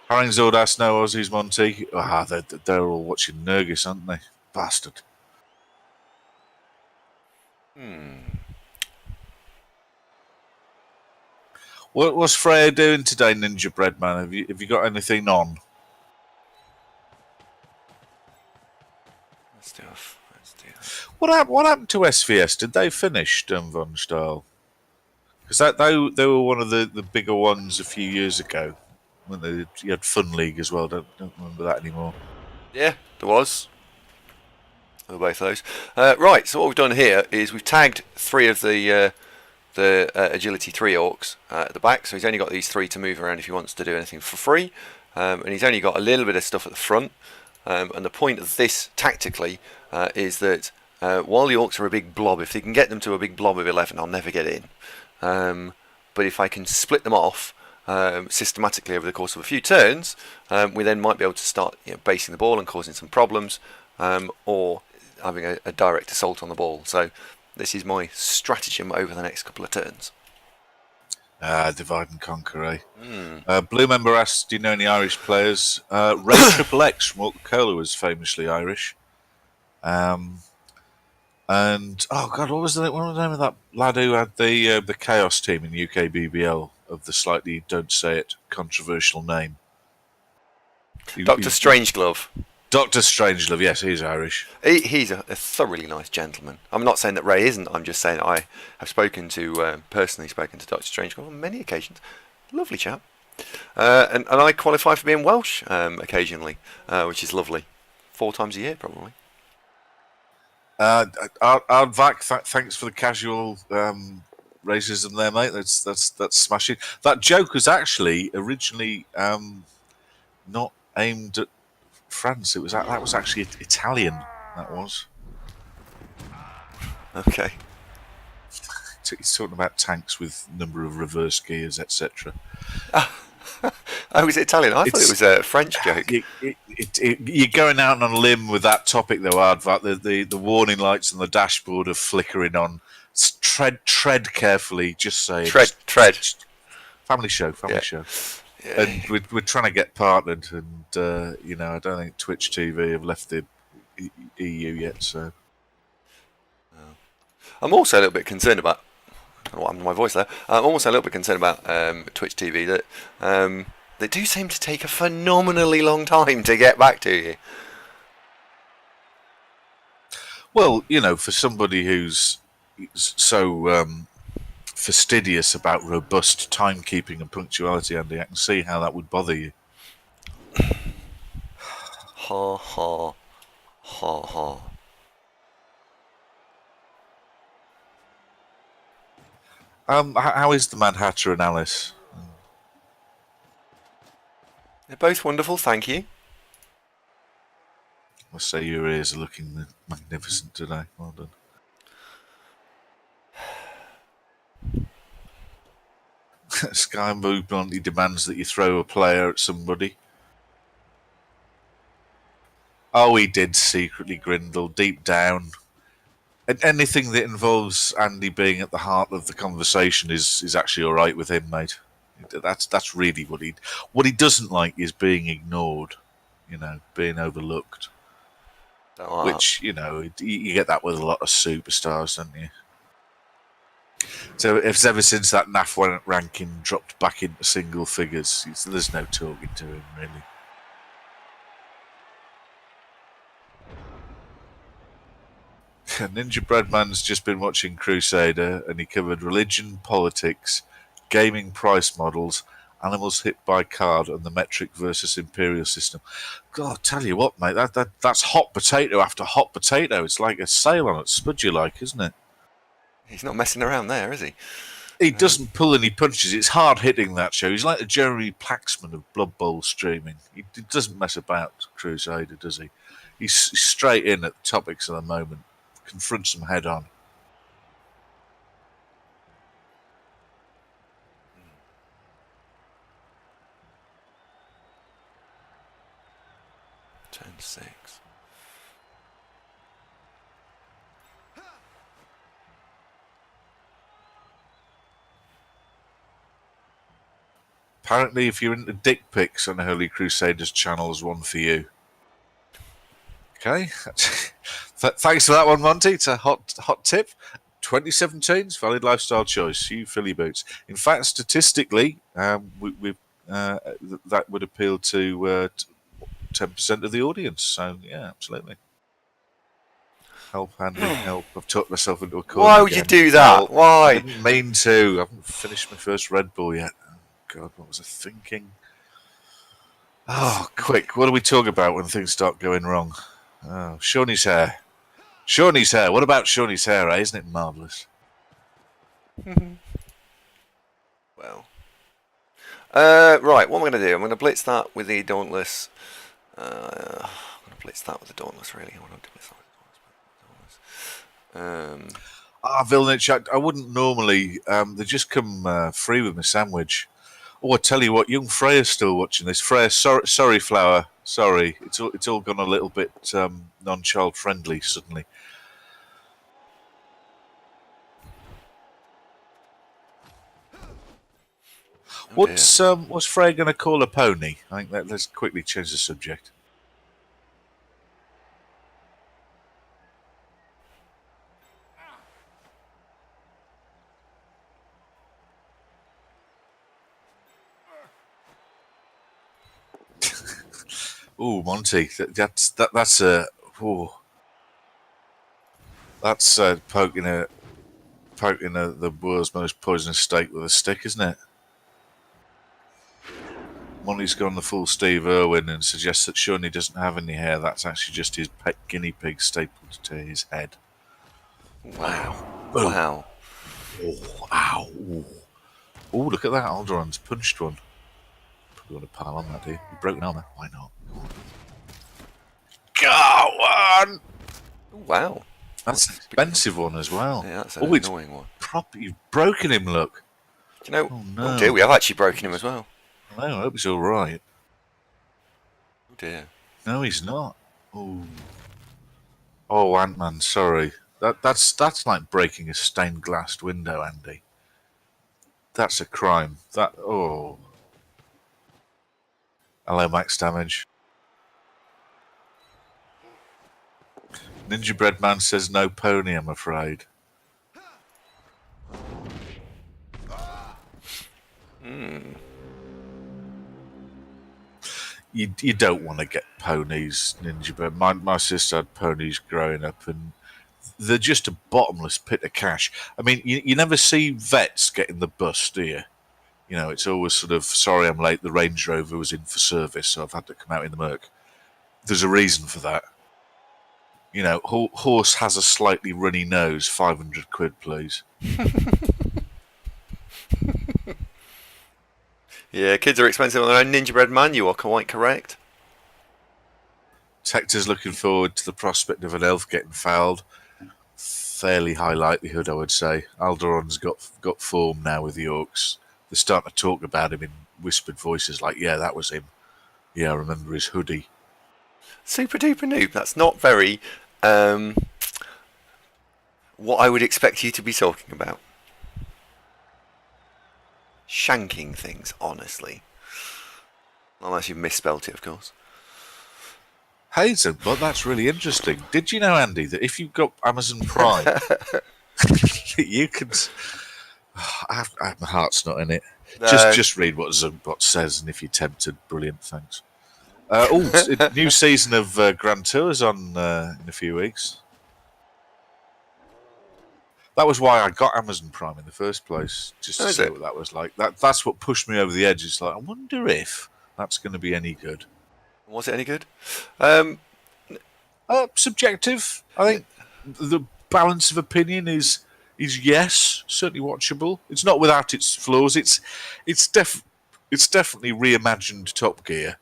Haring Zordas, no Aussies, Monty. Ah, they're all watching Nurgis, aren't they? Bastard. What's Freya doing today, Ninja Breadman? Have you got anything on? Let's do that. What happened to SVS? Did they finish Sturm von Stahl? Because they were one of the bigger ones a few years ago. When you had Fun League as well. Don't remember that anymore. Yeah, there was. There were both those. Right, so what we've done here is we've tagged 3 of the Agility 3 Orcs at the back, so he's only got these 3 to move around if he wants to do anything for free, and he's only got a little bit of stuff at the front, and the point of this tactically is that while the Orcs are a big blob, if they can get them to a big blob of 11, I'll never get in, but if I can split them off systematically over the course of a few turns, we then might be able to start basing the ball and causing some problems, or having a direct assault on the ball. So this is my stratagem over the next couple of turns. Divide and conquer, eh? Blue member asked, do you know any Irish players? Ray Triple X from Coca-Cola was famously Irish. And, oh God, what was the name of that lad who had the Chaos team in UK BBL of the slightly, don't say it, controversial name? Dr. Strangeglove. Dr. Strangelove, yes, he's Irish. He's a thoroughly nice gentleman. I'm not saying that Ray isn't. I'm just saying I have personally spoken to Dr. Strangelove on many occasions. Lovely chap. And I qualify for being Welsh occasionally, which is lovely. 4 times a year, probably. Ardvac, thanks for the casual racism there, mate. That's smashing. That joke was actually originally not aimed at France. That was actually Italian. That was. Okay. He's talking about tanks with number of reverse gears, etc. Oh, was it Italian? I thought it was a French joke. You're going out on a limb with that topic, though, Ardvac. The warning lights on the dashboard are flickering on. Tread carefully. Just saying. Tread. Family show. Yeah. And we're trying to get partnered, and I don't think Twitch TV have left the EU yet. So I'm also a little bit concerned about. I don't know what happened to my voice there. I'm also a little bit concerned about Twitch TV that they do seem to take a phenomenally long time to get back to you. Well, for somebody who's so fastidious about robust timekeeping and punctuality, Andy, I can see how that would bother you. Ha ha ha ha. How is the Mad Hatter and Alice? They're both wonderful, thank you. I must say your ears are looking magnificent today. Well done. Sky Blue bluntly demands that you throw a player at somebody. Oh, he did secretly, Grindle, deep down. And anything that involves Andy being at the heart of the conversation is actually all right with him, mate. That's really what he doesn't like is being ignored, being overlooked. Which you get that with a lot of superstars, don't you? So it's ever since that NAF ranking dropped back into single figures, there's no talking to him really. Ninja Breadman's just been watching Crusader, and he covered religion, politics, gaming price models, animals hit by card, and the metric versus imperial system. God, tell you what, mate, that's hot potato after hot potato. It's like a sail on it, spudgy like, isn't it? He's not messing around there, is he? He doesn't pull any punches. It's hard hitting, that show. He's like the Jeremy Paxman of Blood Bowl streaming. He doesn't mess about, Crusader, does he? He's straight in at the topics of the moment, confronts them head on. Turn 6. Apparently, if you're into dick pics on the Holy Crusaders channel, there's one for you. Okay. Thanks for that one, Monty. It's a hot tip. 2017's valid lifestyle choice. You Philly boots. In fact, statistically, that would appeal to 10% of the audience. So yeah, absolutely. Help, Andy, help. I've talked myself into a corner. Why would you do that? Help. Why? I didn't mean to. I haven't finished my first Red Bull yet. Oh, God, what was I thinking? Oh, quick. What do we talk about when things start going wrong? Oh, Shawnee's hair. Shawnee's hair. What about Shawnee's hair, eh? Isn't it marvellous? Well. Right, what am I going to do? I'm going to blitz that with the Dauntless. I'm going to blitz that with the Dauntless, really. I want to blitz that with the Dauntless. Vilnich, I wouldn't normally. They just come free with my sandwich. Oh, I tell you what, young Freya's still watching this. Freya, sorry, Flower. Sorry. It's all gone a little bit non-child friendly suddenly. What's Freya going to call a pony? I think let's quickly change the subject. Oh, Monty, that's poking the world's most poisonous steak with a stick, isn't it? Monty's gone the full Steve Irwin and suggests that Shawnee doesn't have any hair. That's actually just his pet guinea pig stapled to his head. Wow. Boom. Wow. Oh, ow. Oh, look at that. Alderon's punched one. Probably want to pile on that, do you? You broke an armor. Why not? Go on! Wow. That's an expensive one as well. Yeah, that's an annoying one. Proper. You've broken him, look. Do you know? Oh, no. Oh dear, we have actually broken him as well. I hope he's all right. Oh dear. No, he's not. Oh, Antman, sorry. That's like breaking a stained glass window, Andy. That's a crime. Hello, max damage. Ninja Bread Man says no pony, I'm afraid. You don't want to get ponies, Ninja Bread. My sister had ponies growing up, and they're just a bottomless pit of cash. I mean, you never see vets getting the bus, do you? You know, it's always sort of, sorry I'm late, the Range Rover was in for service, so I've had to come out in the Merc. There's a reason for that. You know, horse has a slightly runny nose, 500 quid, please. Yeah, kids are expensive on their own. Ninja Bread Man, you are quite correct. Tector's looking forward to the prospect of an elf getting fouled. Fairly high likelihood, I would say. Alderon's got form now with the Orcs. They're starting to talk about him in whispered voices like, yeah, that was him. Yeah, I remember his hoodie. Super duper noob. That's not very what I would expect you to be talking about. Shanking things, honestly. Unless you've misspelt it, of course. Hazen, but that's really interesting. Did you know, Andy, that if you've got Amazon Prime, you can... my heart's not in it. No. Just read what Zugbot says, and if you're tempted, brilliant, thanks. New season of Grand Tours on in a few weeks. That was why I got Amazon Prime in the first place, just Oh, to is see it? what that was like. That's what pushed me over the edge. It's like, I wonder if that's going to be any good. Was it any good? Um, Subjective. I think the balance of opinion is yes, certainly watchable. It's not without its flaws. It's def it's definitely reimagined Top Gear,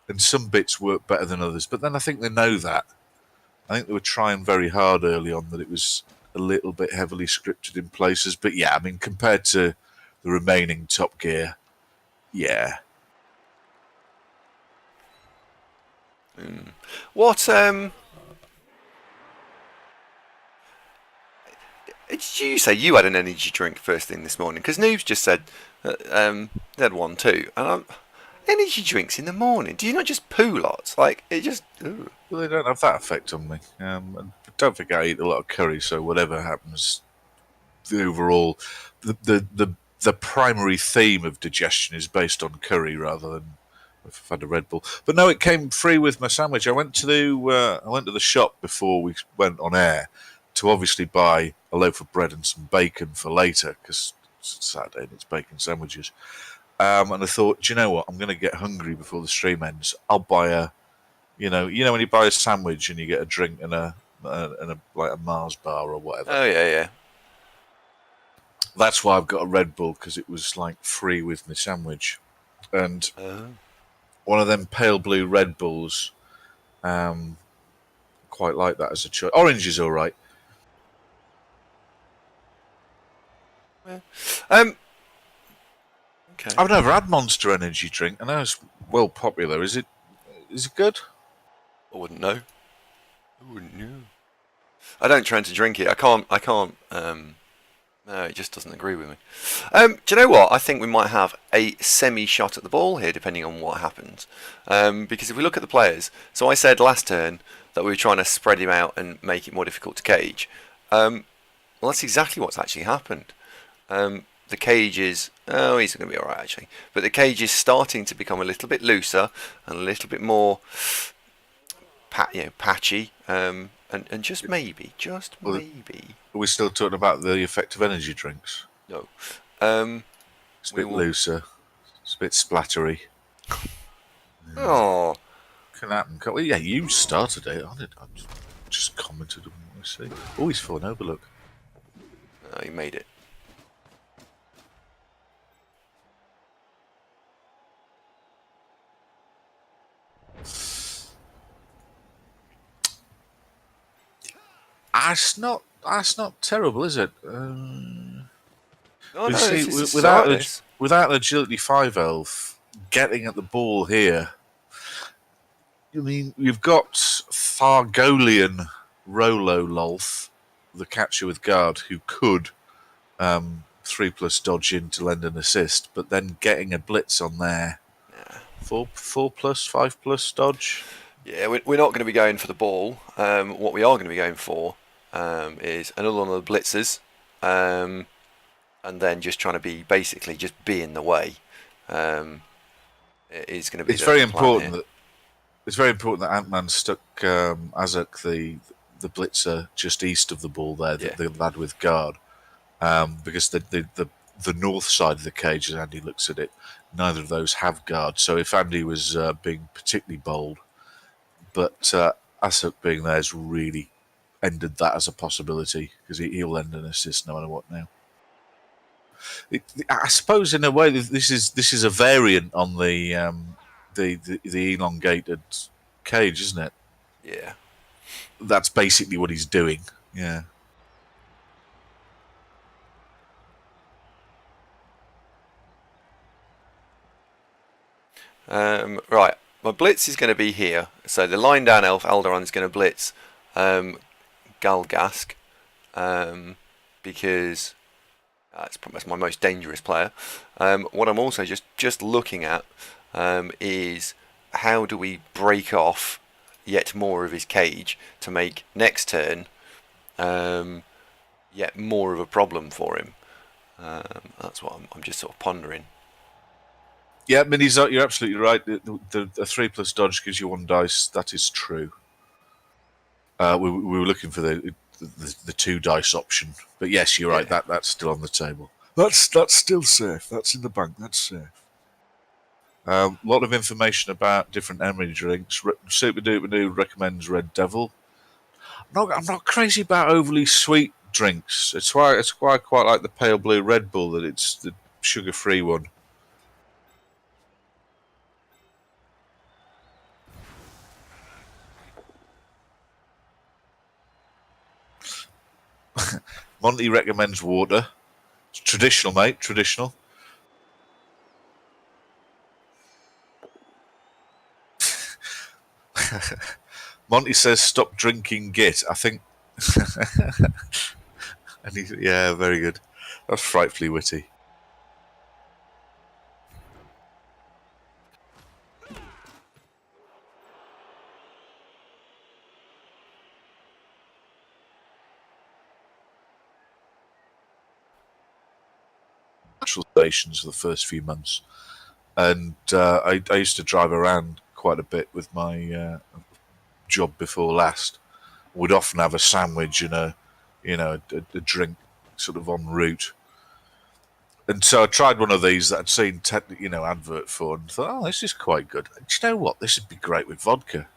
and some bits work better than others. But then I think they know that. I think they were trying very hard early on that it was a little bit heavily scripted in places. But yeah, I mean, compared to the remaining Top Gear, yeah. what? Did you say you had an energy drink first thing this morning? Because Noobs just said they had one too. Energy drinks in the morning. Do you not just poo lots? Like it just. Ugh. Well, they don't have that effect on me. And don't forget, I eat a lot of curry, so whatever happens, the overall, the primary theme of digestion is based on curry rather than if I've had a Red Bull. But no, it came free with my sandwich. I went to the shop before we went on air to obviously buy a loaf of bread and some bacon for later because it's Saturday and it's bacon sandwiches. And I thought, do you know what? I'm going to get hungry before the stream ends. I'll buy you know when you buy a sandwich and you get a drink and a like a Mars bar or whatever. Oh yeah. That's why I've got a Red Bull because it was like free with my sandwich, and one of them pale blue Red Bulls. Quite like that as a choice. Orange is all right. Okay. I've never had Monster Energy drink. I know it's well popular. Is it good? I wouldn't know. I wouldn't know. I don't try to drink it. I can't. No, it just doesn't agree with me. Do you know what? I think we might have a semi-shot at the ball here, depending on what happens. Because if we look at the players, so I said last turn that we were trying to spread him out and make it more difficult to cage. Well, that's exactly what's actually happened. The cage is, he's going to be alright actually, but the cage is starting to become a little bit looser and a little bit more patchy, and just maybe, Are we still talking about the effect of energy drinks? no. It's a bit looser. It's a bit splattery. Oh, Can happen. Well, yeah, you started it. I just commented on what I see. Oh, he's fallen over. Look. he made it. That's not terrible, is it? No, see, this is without the agility 5 elf getting at the ball here, I mean, you've got Thargolian Rolo Lolth, the catcher with guard, who could 3+ dodge in to lend an assist, but then getting a blitz on there, 4+ 5+ dodge. Yeah, we're not going to be going for the ball. What we are going to be going for is another one of the blitzers, and then just trying to be basically just be in the way. It is going to be. It's very important that Antman stuck Azuk the blitzer just east of the ball there, the lad with guard, because the north side of the cage, as Andy looks at it, neither of those have guard. So if Andy was being particularly bold, but Azuk being there has really ended that as a possibility because he'll end an assist no matter what now. I suppose in a way this is a variant on the elongated cage, isn't it? Yeah. That's basically what he's doing. Yeah. Right. My blitz is going to be here. So the line down elf Alderon is going to blitz Galgask, because that's my most dangerous player. What I'm also just looking at is how do we break off yet more of his cage to make next turn yet more of a problem for him. That's what I'm just sort of pondering. Yeah, Minnie's, you're absolutely right. The 3+ dodge gives you 1 dice. That is true. We were looking for the 2 dice option. But yes, you're right. That's still on the table. That's still safe. That's in the bank. That's safe. A lot of information about different energy drinks. Super Duper Noob recommends Red Devil. I'm not crazy about overly sweet drinks. It's why I quite like the Pale Blue Red Bull, that it's the sugar-free one. Monty recommends water. It's traditional, mate. Traditional. Monty says stop drinking git. I think. And yeah, very good. That's frightfully witty. Natural stations for the first few months, and I used to drive around quite a bit with my job before last. Would often have a sandwich and a drink sort of en route. And so I tried one of these that I'd seen advert for, and thought, oh, this is quite good. Do you know what? This would be great with vodka.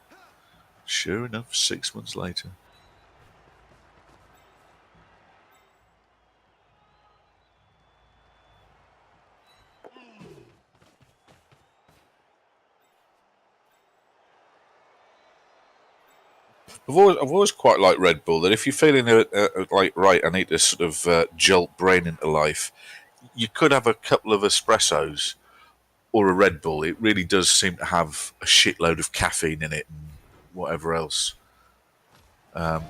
Sure enough, 6 months later. I've always quite liked Red Bull. That if you're feeling like right, I need to sort of jolt brain into life, you could have a couple of espressos or a Red Bull. It really does seem to have a shitload of caffeine in it and whatever else.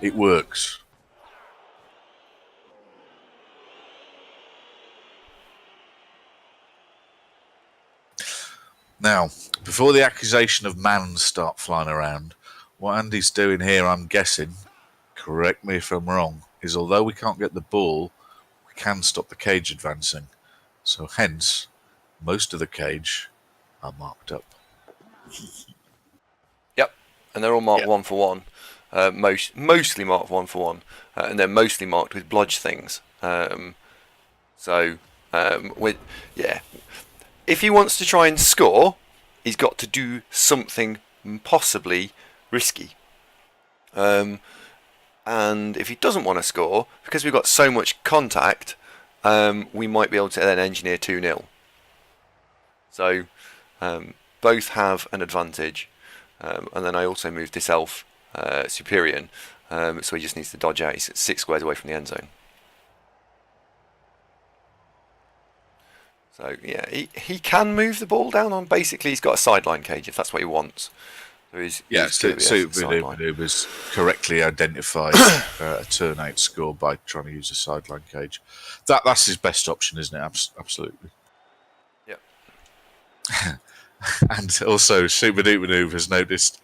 It works. Now, before the accusation of mans start flying around, what Andy's doing here, I'm guessing, correct me if I'm wrong, is although we can't get the ball, we can stop the cage advancing. So hence, most of the cage are marked up. Yep, and they're all marked 1 for 1. Mostly marked 1 for 1, and they're mostly marked with bludge things. If he wants to try and score, he's got to do something possibly risky. And if he doesn't want to score, because we've got so much contact, we might be able to then engineer 2-0. So both have an advantage. And then I also moved this elf Superior, so he just needs to dodge out. He's 6 squares away from the end zone. So yeah, he can move the ball down on. Basically, he's got a sideline cage if that's what he wants. So Supernumer's correctly identified a turn-out score by trying to use a sideline cage. That's his best option, isn't it? Absolutely. Yep. And also, Supernumer has noticed.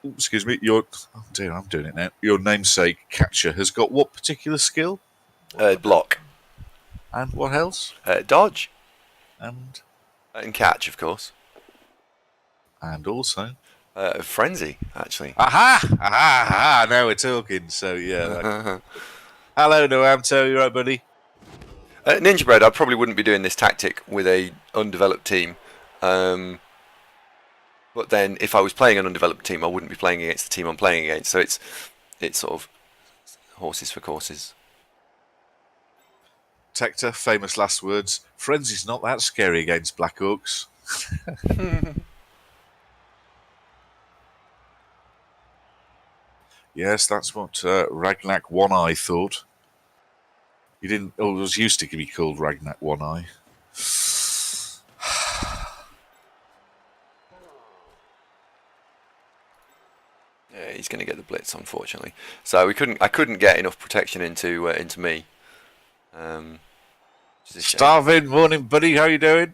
Excuse me. I'm doing it now. Your namesake catcher has got what particular skill? Block. And what else? Dodge. And catch, of course. And also frenzy, actually. Aha! Now we're talking. So yeah. Hello, Noamto. You right, buddy? Ninja Bread, I probably wouldn't be doing this tactic with a undeveloped team. But then, if I was playing an undeveloped team, I wouldn't be playing against the team I'm playing against. So it's sort of horses for courses. Tector, famous last words. Frenzy's not that scary against Black Orcs. Yes, that's what Ragnak One Eye thought. He didn't. Oh, it was used to be called Ragnak One Eye. Yeah, he's going to get the blitz, unfortunately. So I couldn't get enough protection into me. Starving, morning, buddy. How you doing?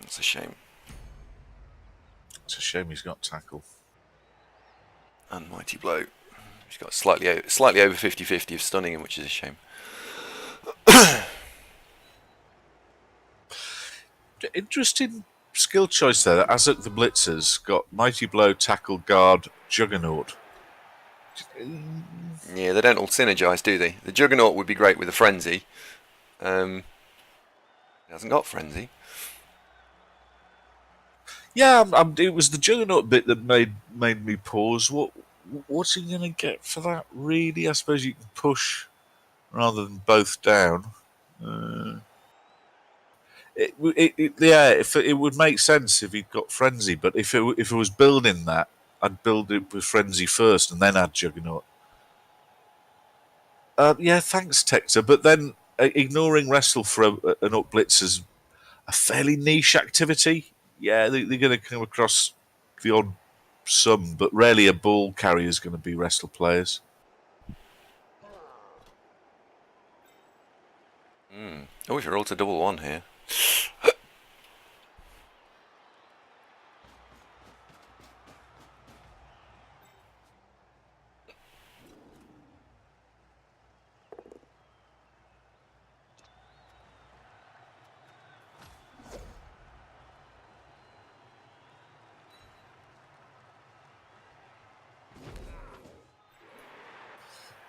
It's a shame. It's a shame he's got tackle. And mighty blow. He's got slightly over 50-50 of stunning him, which is a shame. Interesting skill choice there. Azuk the Blitzer's got Mighty Blow, Tackle, Guard, Juggernaut. Yeah, they don't all synergise, do they? The Juggernaut would be great with a Frenzy. It hasn't got Frenzy. Yeah, it was the Juggernaut bit that made me pause. What's he going to get for that? Really, I suppose you can push rather than both down. Yeah, if it would make sense if he'd got Frenzy, but if it was building that, I'd build it with Frenzy first and then add Juggernaut. Yeah, thanks, Tector. But then ignoring Wrestle for an Up Blitz is a fairly niche activity. Yeah, they're going to come across the odd some, but rarely a ball carrier is going to be Wrestle players. Oh, if you roll to double one here.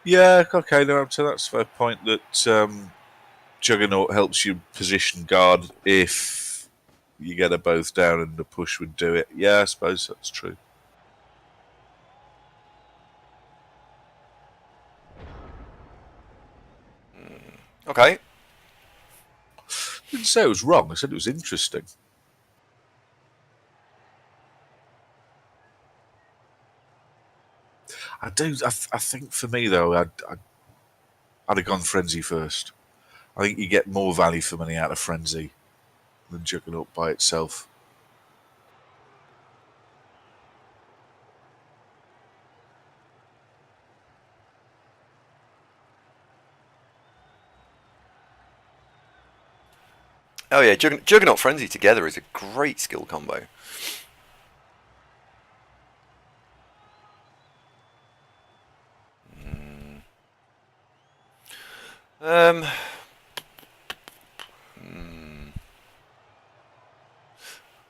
Yeah, okay, no, so that's a fair point that Juggernaut helps you position guard if you get a both down and the push would do it. Yeah, I suppose that's true. Okay. Didn't say it was wrong. I said it was interesting. I do. I think for me though, I'd have gone Frenzy first. I think you get more value for money out of Frenzy than Juggernaut by itself. Oh yeah, Juggernaut Frenzy together is a great skill combo. Um,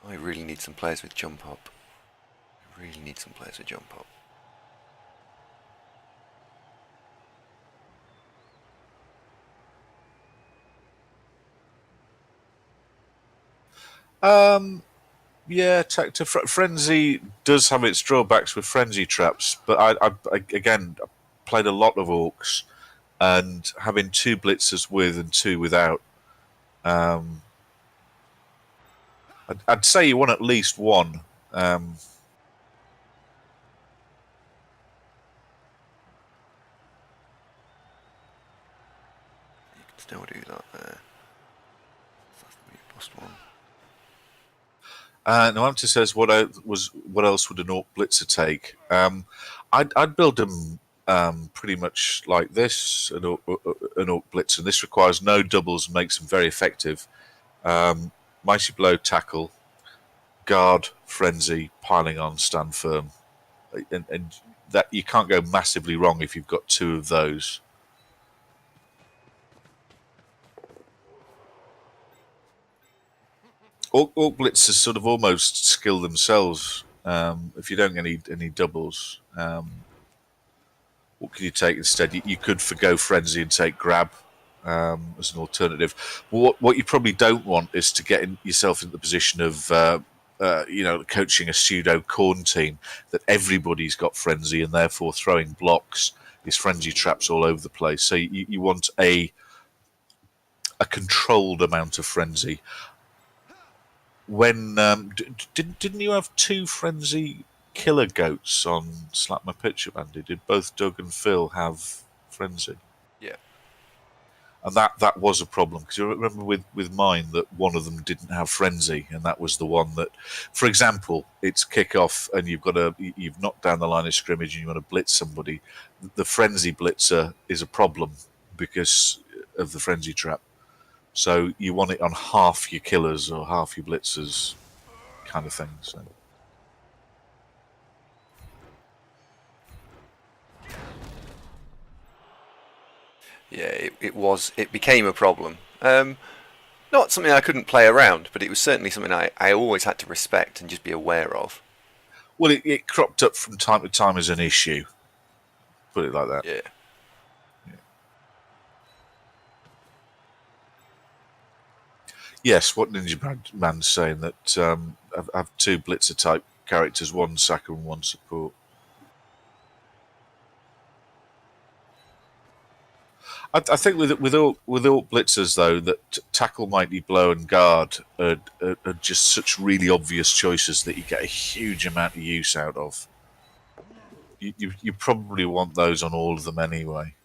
I really need some players with jump up. I really need some players with jump up. Yeah, Tactor Frenzy does have its drawbacks with Frenzy traps, but I again played a lot of Orcs, and having two blitzers with and two without, I'd say you want at least one. You can still do that there. That's the bust one. Noamta says, "What else would an Orc blitzer take?" I'd build them pretty much like this, an Orc blitzer. This requires no doubles and makes them very effective. Mighty blow, tackle, guard, frenzy, piling on, stand firm, and that you can't go massively wrong if you've got two of those. Orc blitzers sort of almost skill themselves. If you don't get any doubles, what can you take instead? You could forgo frenzy and take grab as an alternative. What you probably don't want is to get yourself in the position of coaching a pseudo corn team that everybody's got frenzy and therefore throwing blocks is frenzy traps all over the place. So you want a controlled amount of frenzy. When didn't you have two frenzy killer goats on Slap My Picture, Andy? Did both Doug and Phil have frenzy? Yeah. And that was a problem because you remember with mine that one of them didn't have frenzy, and that was the one that, for example, it's kick off and you've knocked down the line of scrimmage and you want to blitz somebody. The frenzy blitzer is a problem because of the frenzy trap. So you want it on half your killers or half your blitzers, kind of thing. So. Yeah, it became a problem. Not something I couldn't play around, but it was certainly something I always had to respect and just be aware of. Well, it cropped up from time to time as an issue. Put it like that. Yeah. Yes, what Man's saying that have two Blitzer type characters, one sacker and one support. I think with all blitzers though, that tackle, mighty blow, and guard are just such really obvious choices that you get a huge amount of use out of. You probably want those on all of them anyway.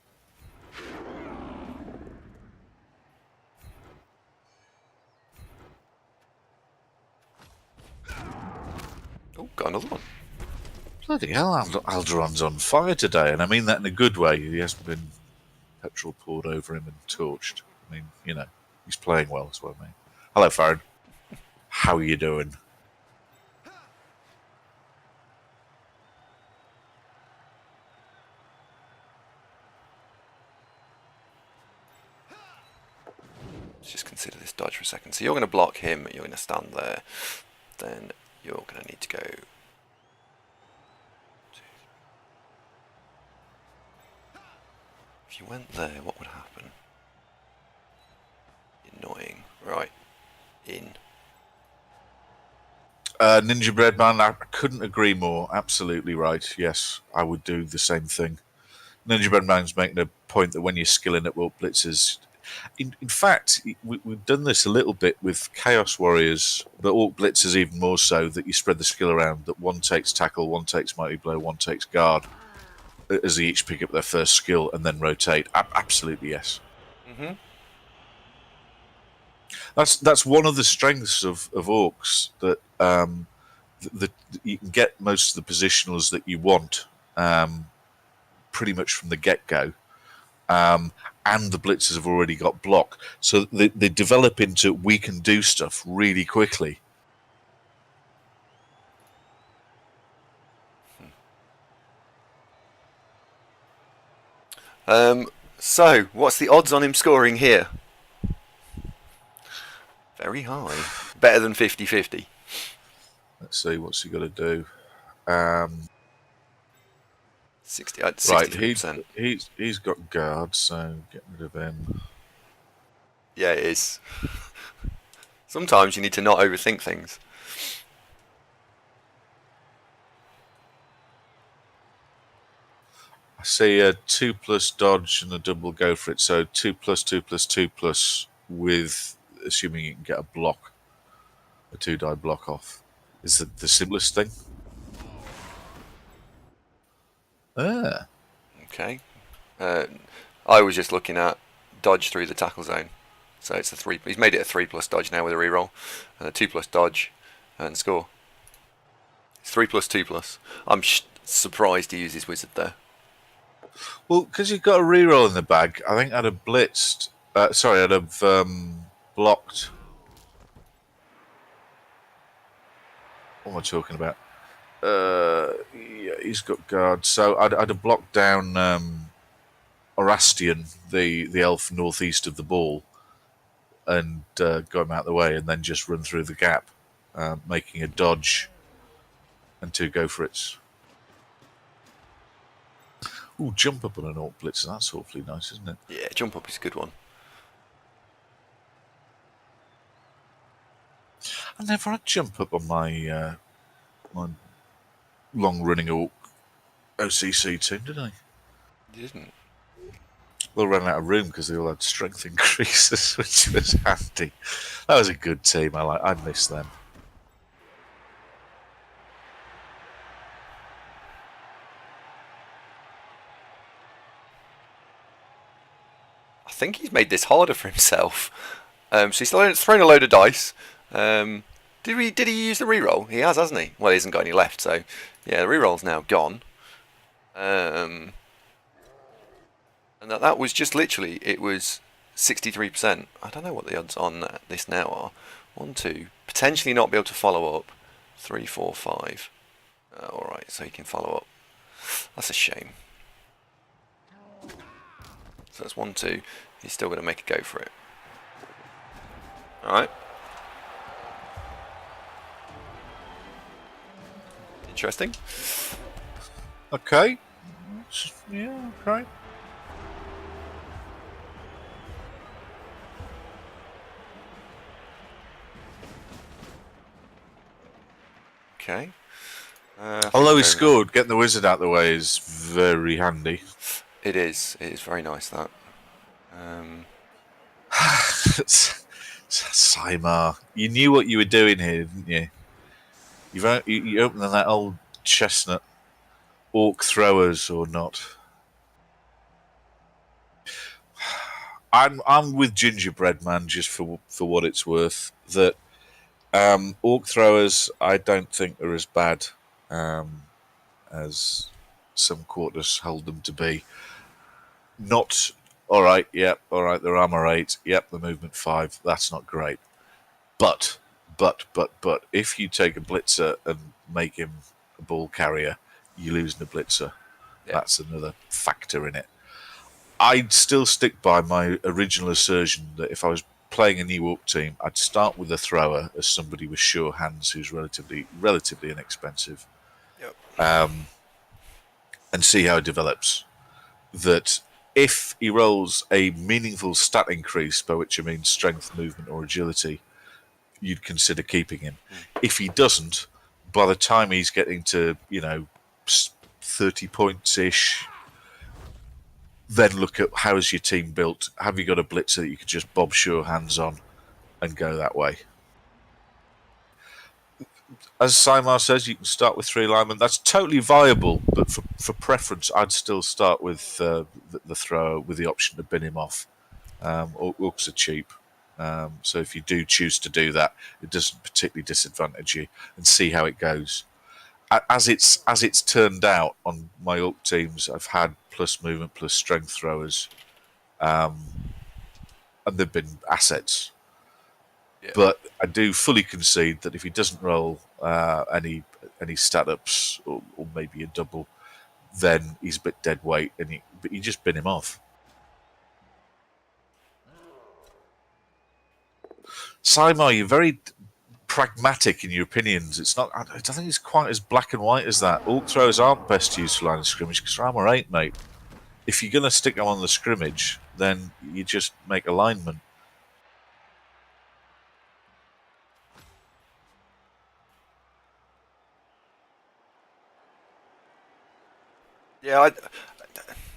Oh, got another one. Bloody hell, Alderon's on fire today, and I mean that in a good way. He hasn't been petrol poured over him and torched. I mean, he's playing well, that's what I mean. Hello, Farron. How are you doing? Let's just consider this dodge for a second. So you're going to block him, you're going to stand there, then you're going to need to go. If you went there, what would happen? Annoying. Right. In. Ninja Breadman, I couldn't agree more. Absolutely right. Yes, I would do the same thing. Ninja Breadman's making a point that when you're skilling at Orc Blitzers, in fact, we've done this a little bit with Chaos Warriors, but Orc Blitzers even more so, that you spread the skill around, that one takes tackle, one takes mighty blow, one takes guard, as they each pick up their first skill and then rotate. Absolutely, yes. Mm-hmm. That's one of the strengths of Orcs, that that you can get most of the positionals that you want pretty much from the get-go. And the blitzers have already got block, so they develop into we can do stuff really quickly. So, what's the odds on him scoring here? Very high. Better than 50-50. Let's see, what's he got to do? 63%. Right, he's got guard, so get rid of him. Yeah, it is. Sometimes you need to not overthink things. I see a 2+ dodge and a double go for it, so 2+2+2+, with assuming you can get a block, a 2-die block off, is the simplest thing. Okay. I was just looking at dodge through the tackle zone. So it's a 3. He's made it a 3+ dodge now with a reroll, and a 2+ dodge and score. It's 3+2+. I'm surprised he uses wizard there. Well, because you've got a reroll in the bag, I think I'd have blitzed. I'd have blocked. What am I talking about? Yeah, he's got guard, so I'd have blocked down Orastian, the elf northeast of the ball, and got him out of the way, and then just run through the gap, making a dodge and 2 go for it. Ooh, jump up on an Orc Blitzer, that's awfully nice, isn't it? Yeah, jump up is a good one. I never had jump up on my my long-running Orc OCC team, did I? You didn't. They all ran out of room because they all had strength increases, which was handy. That was a good team. I miss them. I think he's made this harder for himself. So he's thrown a load of dice. Did he use the reroll? He has, hasn't he? Well, he hasn't got any left, so yeah, the reroll's now gone. And that was just literally, it was 63%. I don't know what the odds on this now are. 1, 2, potentially not be able to follow up. 3, 4, 5. Alright, so he can follow up. That's a shame. So that's 1, 2. He's still going to make a go for it. Alright. Interesting. Okay. Yeah, okay. Okay. Although he scored, getting the wizard out of the way is very handy. It is. It is very nice, that. Simar, you knew what you were doing here, didn't you? You opened that old chestnut. Orc throwers or not? I'm with Gingerbread Man just for what it's worth. That orc throwers I don't think are as bad as some quarters hold them to be. Not all right. Yep. All right. They're armor 8. Yep. The movement 5. That's not great. But if you take a blitzer and make him a ball carrier, you lose the blitzer. Yeah. That's another factor in it. I'd still stick by my original assertion that if I was playing a new Orc team, I'd start with a thrower as somebody with sure hands who's relatively inexpensive, Yep. and see how it develops. That if he rolls a meaningful stat increase, by which I mean strength, movement, or agility, you'd consider keeping him. If he doesn't, by the time he's getting to 30 points ish, then look at how is your team built. Have you got a blitzer that you could just bob sure hands on and go that way? As Simar says, you can start with 3 linemen. That's totally viable, but for preference, I'd still start with the thrower with the option to bin him off. Orcs are cheap, so if you do choose to do that, it doesn't particularly disadvantage you, and see how it goes. As it's turned out on my Orc teams, I've had plus movement plus strength throwers, and they've been assets. Yeah. But I do fully concede that if he doesn't roll any stat ups or maybe a double, then he's a bit dead weight, and you just bin him off. Simar, you're very pragmatic in your opinions. It's not. I don't think it's quite as black and white as that. Orc throwers aren't best used for line of scrimmage because they're armor 8, mate. If you're going to stick them on the scrimmage, then you just make a lineman. Yeah,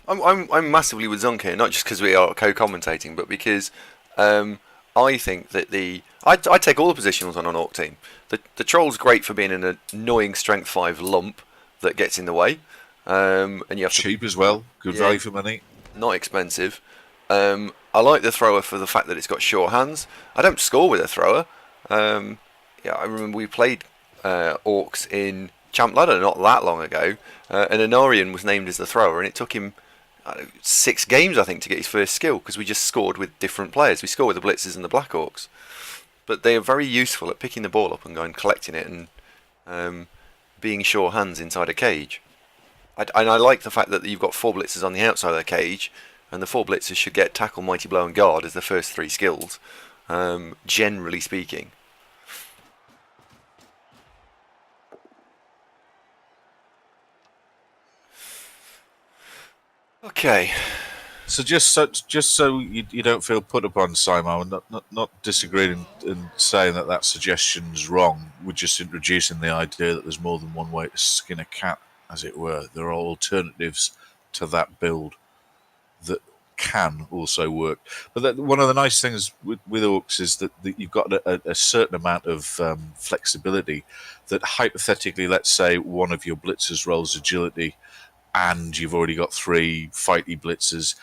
I'm massively with Zonk here, not just because we are co-commentating, but because I think that I take all the positionals on an Orc team. The Troll's great for being an annoying strength 5 lump that gets in the way, and you have cheap as well, good value for money, not expensive. I like the thrower for the fact that it's got sure hands. I don't score with a thrower. I remember we played Orcs in Champ Ladder not that long ago, and Anarian was named as the thrower, and it took him 6 games, I think, to get his first skill because we just scored with different players. We scored with the Blitzers and the Black Orcs, but they are very useful at picking the ball up and going collecting it and being sure hands inside a cage. And I like the fact that you've got 4 Blitzers on the outside of the cage, and the 4 Blitzers should get tackle, mighty blow, and guard as the first 3 skills, generally speaking. Okay. So just so you don't feel put upon, Simon, not disagreeing and saying that suggestion's wrong. We're just introducing the idea that there's more than one way to skin a cat, as it were. There are alternatives to that build that can also work. But one of the nice things with Orcs is that you've got a certain amount of flexibility. That hypothetically, let's say one of your blitzers rolls agility, and you've already got 3 fighty blitzers.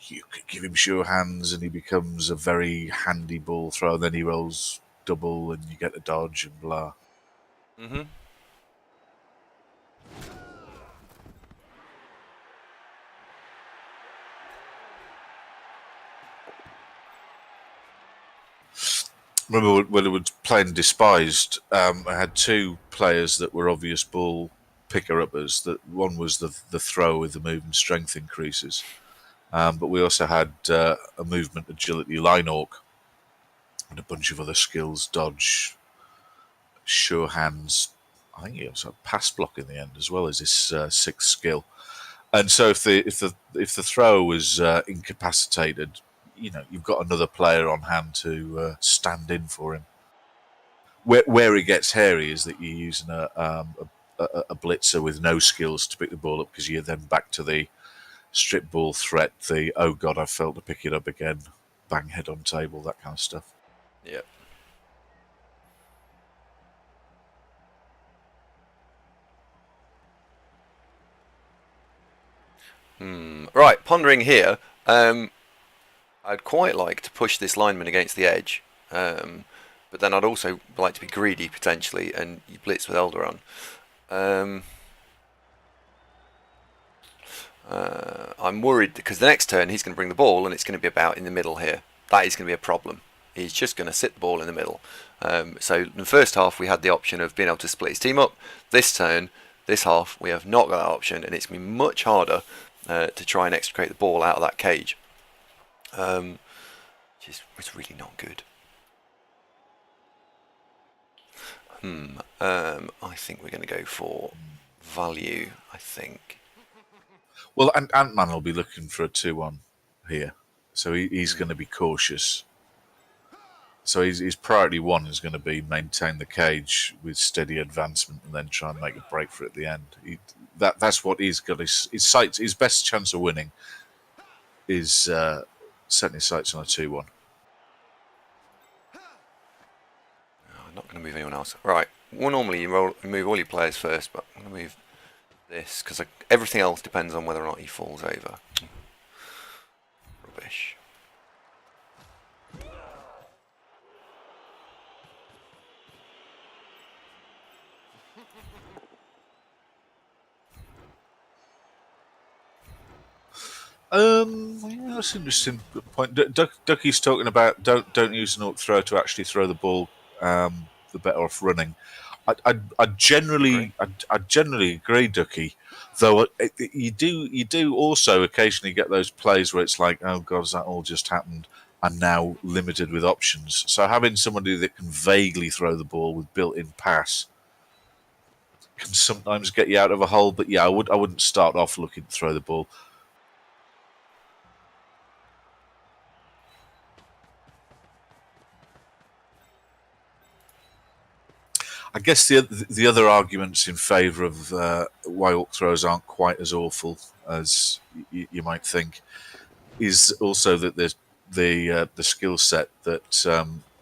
You could give him sure hands and he becomes a very handy ball thrower. Then he rolls double and you get a dodge and blah. Mm-hmm. Remember when it was playing Despised, I had 2 players that were obvious ball picker-uppers. That one was the thrower with the move and strength increases. But we also had a movement agility line orc and a bunch of other skills, dodge, sure hands. I think he also had pass block in the end as well as his sixth skill. And so if the thrower was incapacitated, you've got another player on hand to stand in for him. Where it gets hairy is that you're using a blitzer with no skills to pick the ball up, because you're then back to the strip ball threat, the oh god I failed to pick it up again, bang head on table, that kind of stuff. Yeah. Right, pondering here. I'd quite like to push this lineman against the edge, but then I'd also like to be greedy potentially and you blitz with Elderon. I'm worried because the next turn he's going to bring the ball and it's going to be about in the middle here. That is going to be a problem. He's just going to sit the ball in the middle. So in the first half we had the option of being able to split his team up. This turn, this half, we have not got that option, and it's going to be much harder to try and extricate the ball out of that cage. It's really not good. I think we're going to go for value, I think. Well, and Antman will be looking for a 2-1 here, so he's going to be cautious. So his priority one is going to be maintain the cage with steady advancement and then try and make a break for it at the end. That's what he's got. His best chance of winning is setting his sights on a 2-1. I'm not going to move anyone else. Right. Well, normally you move all your players first, but I'm going to move this because everything else depends on whether or not he falls over. Rubbish. Yeah, that's an interesting point. Ducky's talking about don't use an orc throw to actually throw the ball. The better off running. I generally agree, Ducky. Though you do also occasionally get those plays where it's like, oh god, has that all just happened? I'm now limited with options. So having somebody that can vaguely throw the ball with built-in pass can sometimes get you out of a hole. But yeah, I wouldn't start off looking to throw the ball. I guess the other arguments in favour of why orc throwers aren't quite as awful as you might think is also that there's the skill set that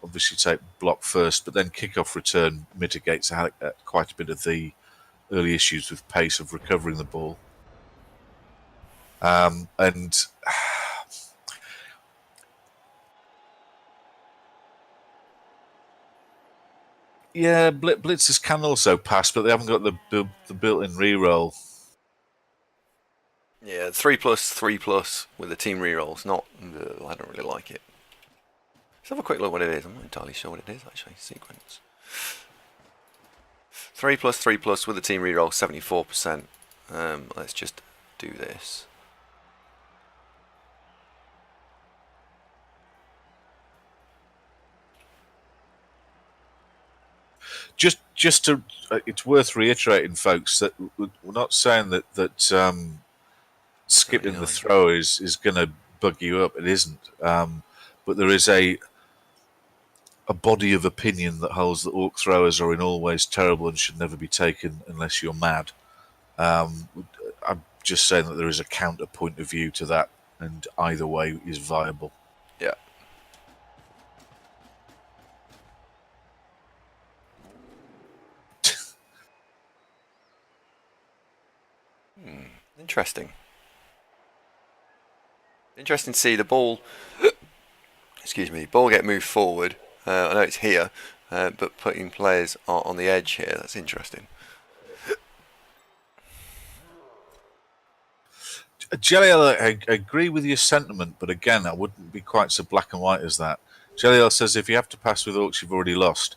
obviously take block first, but then kick-off return mitigates quite a bit of the early issues with pace of recovering the ball. And yeah, blitzers can also pass, but they haven't got the built-in reroll. Yeah, 3+3+ with the team rerolls. I don't really like it. Let's have a quick look what it is. I'm not entirely sure what it is actually. Sequence. 3+3+ with the team reroll, 74%. Let's just do this. Just to, it's worth reiterating, folks, that we're not saying that skipping the throw is going to bug you up. It isn't. But there is a body of opinion that holds that orc throwers are in all ways terrible and should never be taken unless you're mad. I'm just saying that there is a counterpoint of view to that, and either way is viable. Yeah. Interesting. Interesting to see the ball. Excuse me. Ball get moved forward. I know it's here, but putting players on the edge here. That's interesting. Jelliel, I agree with your sentiment, but again, I wouldn't be quite so black and white as that. Jelliel says if you have to pass with orcs, you've already lost.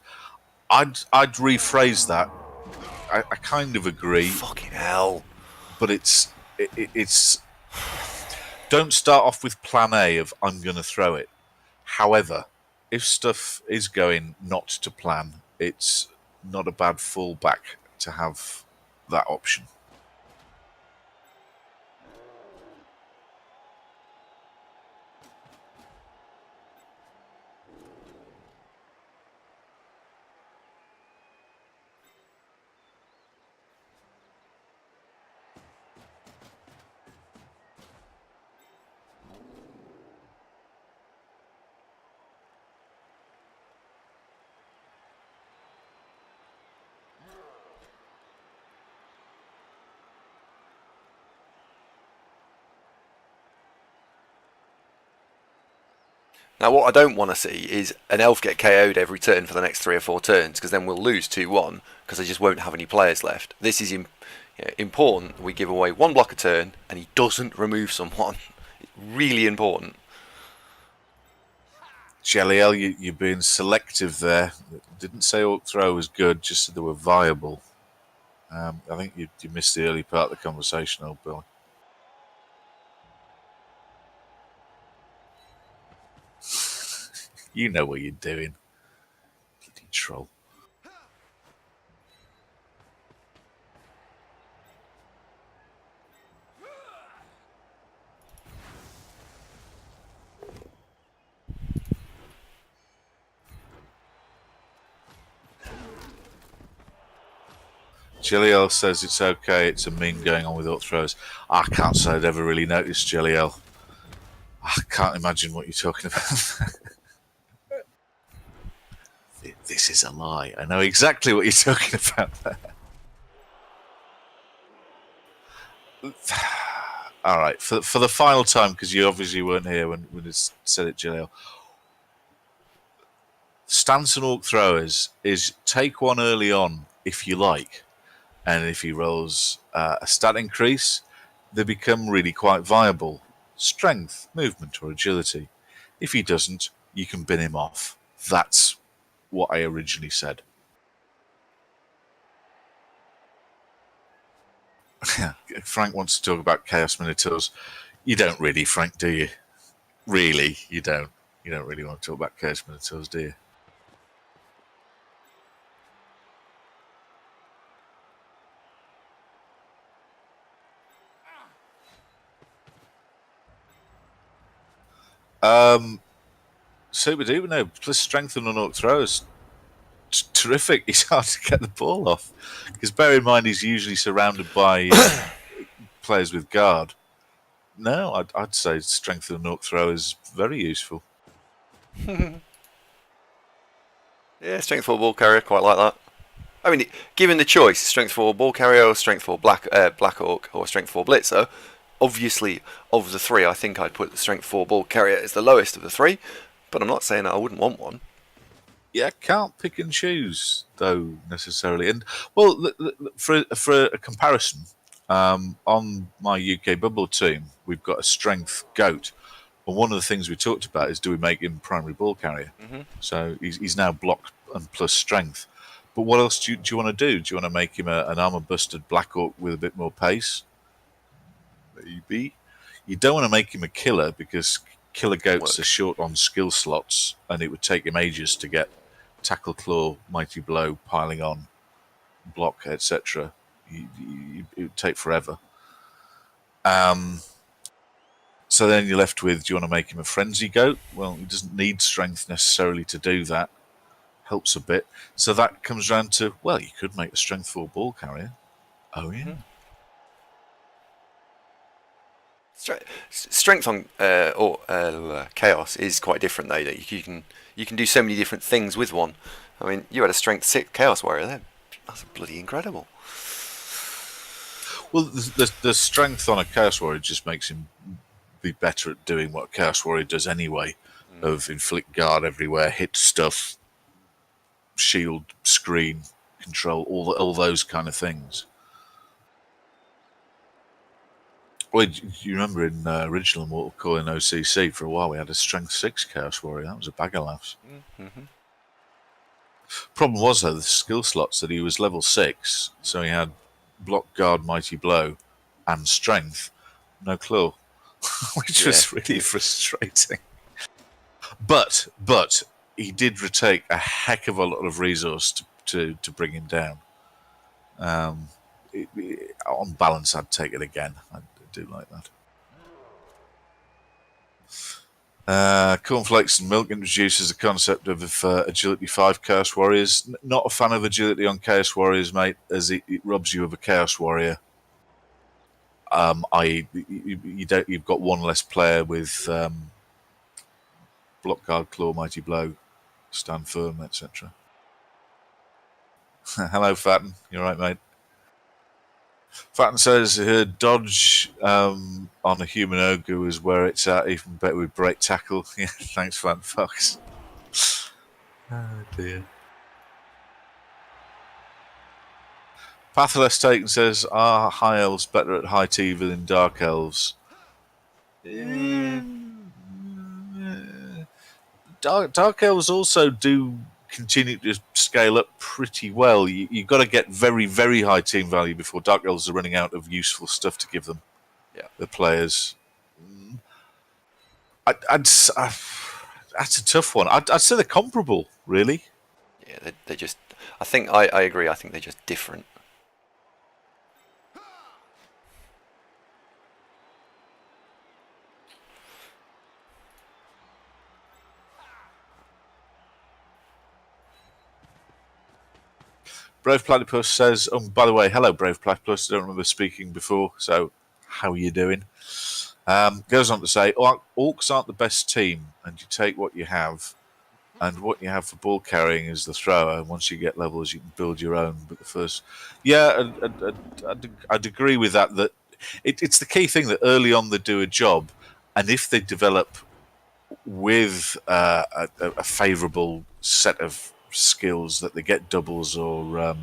I'd rephrase that. I kind of agree. Fucking hell. But it's don't start off with plan A of I'm going to throw it. However, if stuff is going not to plan, it's not a bad fallback to have that option. Now, what I don't want to see is an elf get KO'd every turn for the next 3 or 4 turns, because then we'll lose 2-1 because I just won't have any players left. This is important. We give away 1 block a turn and he doesn't remove someone. Really important. Jeliel, you're being selective there. Didn't say Orc Throw was good, just said they were viable. I think you missed the early part of the conversation, old Bill. You know what you're doing. Bloody troll. Jeliel says it's okay, it's a meme going on with Orc Throws. I can't say I'd ever really noticed, Jeliel. I can't imagine what you're talking about. This is a lie. I know exactly what you're talking about there. All right, for the final time, because you obviously weren't here when it said it, Jeliel. Stance on Orc Throwers is take one early on if you like, and if he rolls a stat increase, they become really quite viable. Strength, movement, or agility. If he doesn't, you can bin him off. That's what I originally said. Frank wants to talk about Chaos Minotaurs. You don't really, Frank, do you? Really, you don't. You don't really want to talk about Chaos Minotaurs, do you? Super duper, no. Plus strength on an Orc throws. Terrific. He's hard to get the ball off. Because bear in mind, he's usually surrounded by players with guard. No, I'd say strength of an Orc throw is very useful. Yeah, strength 4 ball carrier, quite like that. I mean, given the choice, strength 4 ball carrier or strength 4 black orc or strength 4 blitzer, obviously of the 3, I think I'd put the strength 4 ball carrier as the lowest of the 3. But I'm not saying that I wouldn't want one. Yeah, can't pick and choose though necessarily. And well, for a comparison, on my UK Bubble team, we've got a strength goat, and one of the things we talked about is do we make him primary ball carrier? Mm-hmm. So he's now block and plus strength. But what else do you want to do? Do you want to make him an armor busted black orc with a bit more pace? Maybe. You don't want to make him a killer because killer goats are short on skill slots, and it would take him ages to get tackle, claw, mighty blow, piling on, block, etc. It would take forever. So then you're left with, do you want to make him a frenzy goat? Well, he doesn't need strength necessarily to do that. Helps a bit. So that comes round to, well, you could make a strength 4 ball carrier. Oh, yeah. Mm-hmm. Strength on chaos is quite different though. That you can do so many different things with one. I mean, you had a strength 6 chaos warrior then. That's bloody incredible. Well, the strength on a chaos warrior just makes him be better at doing what a chaos warrior does anyway, of inflict guard everywhere, hit stuff, shield, screen, control, all those kind of things. Well, do you remember in original Mortal Kombat in OCC for a while we had a strength 6 chaos warrior? That was a bag of laughs. Mm-hmm. Problem was though the skill slots that he was level 6, so he had block, guard, mighty blow, and strength. No claw. which Yeah. was really frustrating. But he did retake a heck of a lot of resource to bring him down. On balance, I'd take it again. I do like that. Cornflakes and Milk introduces the concept of Agility 5 Chaos Warriors. Not a fan of Agility on Chaos Warriors, mate, as it robs you of a Chaos Warrior. You've got one less player with Block Guard, Claw, Mighty Blow, Stand Firm, etc. Hello, Fatten. You're right, mate. Fatten says her dodge on a human ogre is where it's at, even better with break tackle. Yeah, thanks, Fatten Fox. Oh dear. Pathless Taken says, are high elves better at high TV than dark elves? Dark elves also do continue to scale up pretty well. You've got to get very, very high team value before dark elves are running out of useful stuff to give them. Yeah. The players. That's a tough one. I'd say they're comparable, really. Yeah, they just. I think I agree. I think they're just different. Brave Platypus says, by the way, hello, Brave Platypus. I don't remember speaking before, so how are you doing? Goes on to say, Orcs aren't the best team, and you take what you have, and what you have for ball carrying is the thrower. And once you get levels, you can build your own. But the first, yeah, I'd agree with that. That it's the key thing that early on they do a job, and if they develop with a favourable set of skills that they get doubles or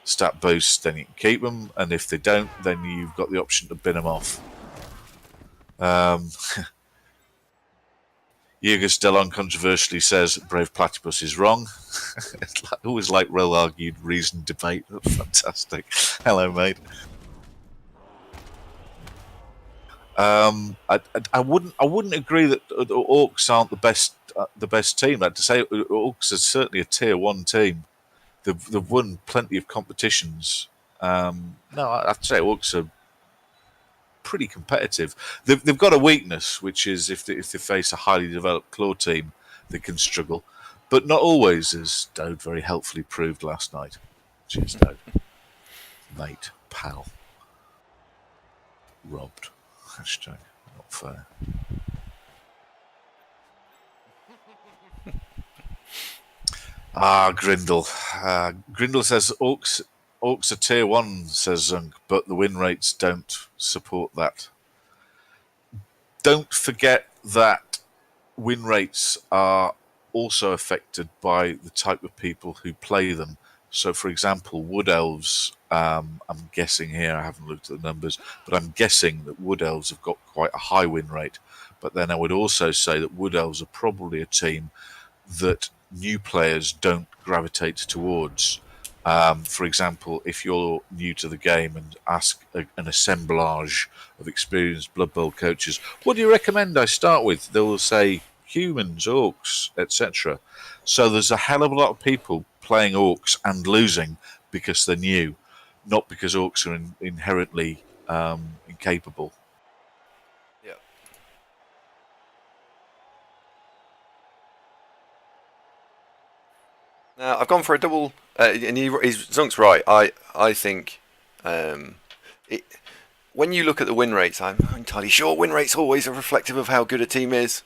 stat boosts, then you can keep them, and if they don't, then you've got the option to bin them off. Yurgis Delon controversially says Brave Platypus is wrong. It's always like well-argued reasoned debate. Fantastic. Hello, mate. I wouldn't agree that the Orcs aren't the best team. I'd say Orcs are certainly a tier 1 team. They've won plenty of competitions. No, I'd say Orcs are pretty competitive. They've got a weakness, which is if they face a highly developed claw team, they can struggle. But not always, as Dode very helpfully proved last night. Cheers, Dode. Mate, pal. Robbed. Hashtag not fair. Grindle. Grindle says Orcs are tier 1, says Zunk, but the win rates don't support that. Don't forget that win rates are also affected by the type of people who play them. So, for example, Wood Elves, I'm guessing here, I haven't looked at the numbers, but I'm guessing that Wood Elves have got quite a high win rate. But then I would also say that Wood Elves are probably a team that new players don't gravitate towards. For example, if you're new to the game and ask an assemblage of experienced Blood Bowl coaches, what do you recommend I start with? They will say humans, orcs, etc. So there's a hell of a lot of people playing orcs and losing because they're new, not because orcs are inherently incapable. Yeah. Now I've gone for a double, and Zunk's right. I think when you look at the win rates, I'm not entirely sure win rates always are reflective of how good a team is.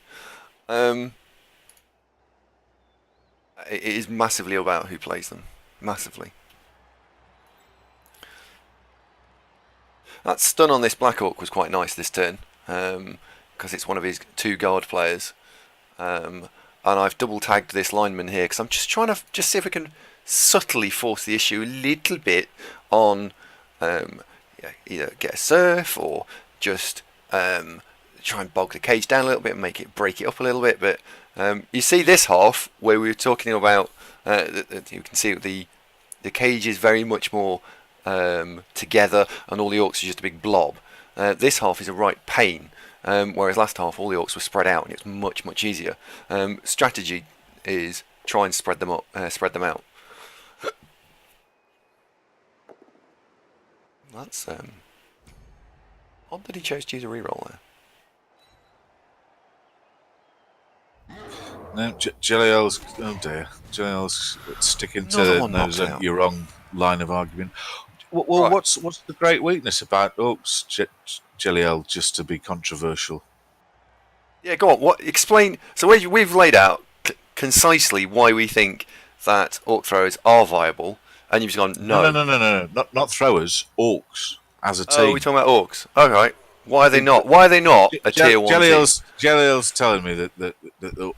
It is massively about who plays them, massively. That stun on this Black Orc was quite nice this turn, because it's one of his 2 guard players. And I've double tagged this lineman here because I'm just trying to see if we can subtly force the issue a little bit on either get a surf or just try and bog the cage down a little bit and break it up a little bit. But you see this half where we were talking about, you can see the cage is very much more together and all the orcs are just a big blob. This half is a right pain whereas last half all the Orcs were spread out and it's much, much easier. Strategy is try and spread them up, spread them out. That's odd that he chose to use a reroll there. No, Jelliel's. Oh dear, Jelliel's sticking Another to one those knocked out. your wrong line of argument. Well, Right. what's the great weakness about Orcs, Jelliel? Just to be controversial. Yeah, go on. What explain? So we've laid out concisely why we think that Orc throwers are viable, and you've gone no. No. Not throwers. Orcs as a Oh, team. we're talking about Orcs. All right. Why are they not? Why are they not a tier 1 team? Jelliel's telling me that the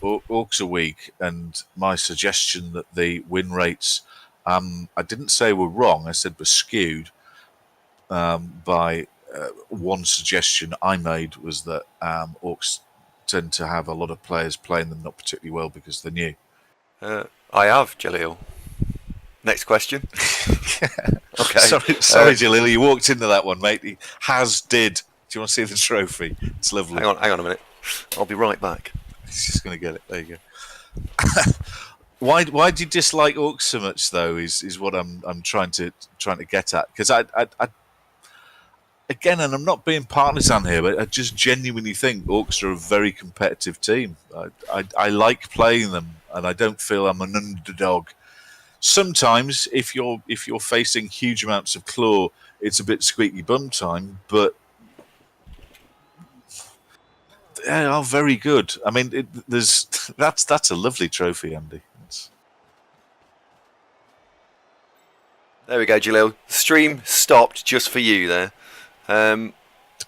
Orcs are weak, and my suggestion that the win rates, I didn't say were wrong. I said were skewed by one suggestion I made was that Orcs tend to have a lot of players playing them not particularly well because they're new. I have Jalil. Next question. Okay. Sorry, Jalil, you walked into that one, mate. He did. Do you want to see the trophy? It's lovely. Hang on a minute. I'll be right back. He's just going to get it. There you go. Why do you dislike Orcs so much, though? Is what I'm trying to get at. Because I again, and I'm not being partisan here, but I just genuinely think Orcs are a very competitive team. I like playing them, and I don't feel I'm an underdog. Sometimes, if you're facing huge amounts of claw, it's a bit squeaky bum time, but they are very good. I mean, that's a lovely trophy, Andy. There we go, Jalil. The stream stopped just for you there. Tell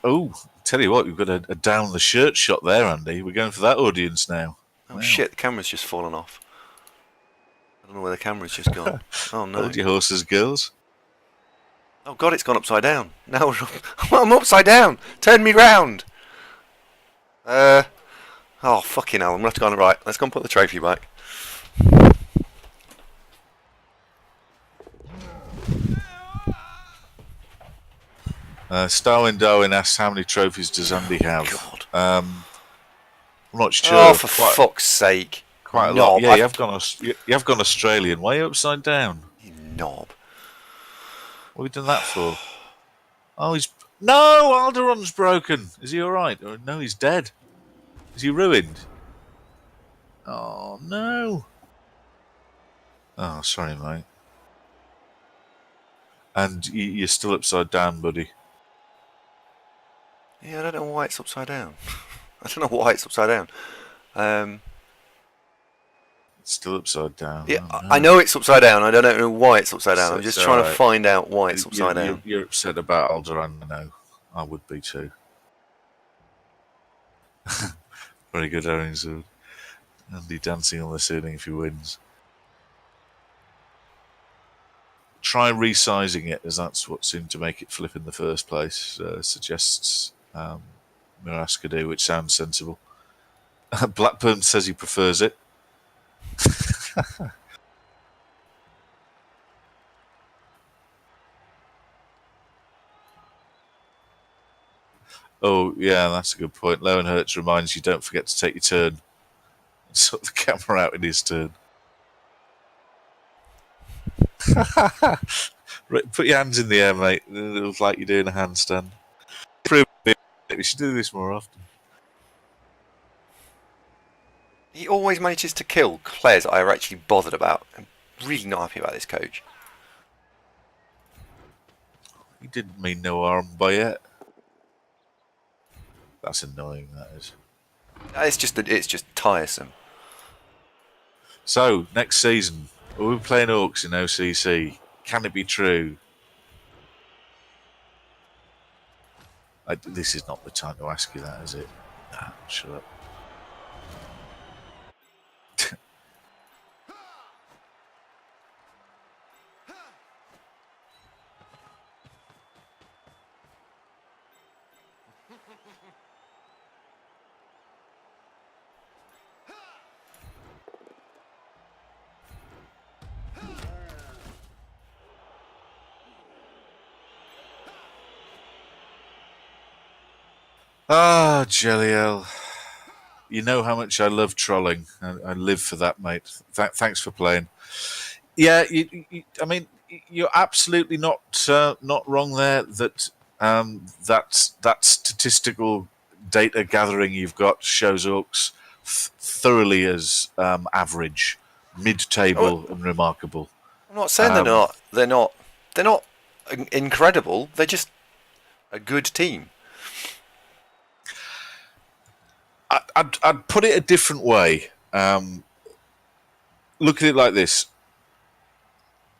you what, we've got a down the shirt shot there, Andy. We're going for that audience now. Oh, wow. Shit, the camera's just fallen off. I don't know where the camera's just gone. Oh, no. Hold your horses, girls. Oh, God, it's gone upside down. Now I'm upside down. Turn me round. Oh, fucking hell. I'm going to have to go on the right. Let's go and put the trophy back. Starwin Darwin asks how many trophies does Andy have? God. I'm not sure. Oh, for fuck's sake. Quite a lot. Yeah, you have gone Australian. Why are you upside down? You knob. What have you done that for? Oh, No! Alderon's broken. Is he alright? No, he's dead. Is he ruined? Oh, no. Oh, sorry, mate. And you're still upside down, buddy. Yeah, I don't know why it's upside down. I don't know why it's upside down. It's still upside down. Yeah, oh, no. I know it's upside down. I don't know why it's upside down. I'm just trying to find out why it's upside down. You're upset about Alderon, I know. I would be too. Very good, Aaron. Andy dancing on the ceiling if he wins. Try resizing it, as that's what seemed to make it flip in the first place, suggests Miraskadu, which sounds sensible. Blackburn says he prefers it. Oh, yeah, that's a good point. Lowenhertz reminds you, don't forget to take your turn. Sort the camera out in his turn. Put your hands in the air, mate. It looks like you're doing a handstand. We should do this more often. He always manages to kill players that I are actually bothered about. I'm really not happy about this coach. He didn't mean no harm by it. That's annoying, that is. It's just tiresome. So, next season, are we playing Orcs in OCC? Can it be true? This is not the time to ask you that, is it? Nah, shut up. Ah, Jelliel. You know how much I love trolling. I live for that, mate. Thanks for playing. Yeah, I mean, you're absolutely not wrong there. That statistical data gathering you've got shows Orcs thoroughly as average, Oh, mid-table, and remarkable. I'm not saying they're Um, not. They're not incredible. They're just a good team. I'd put it a different way. Look at it like this: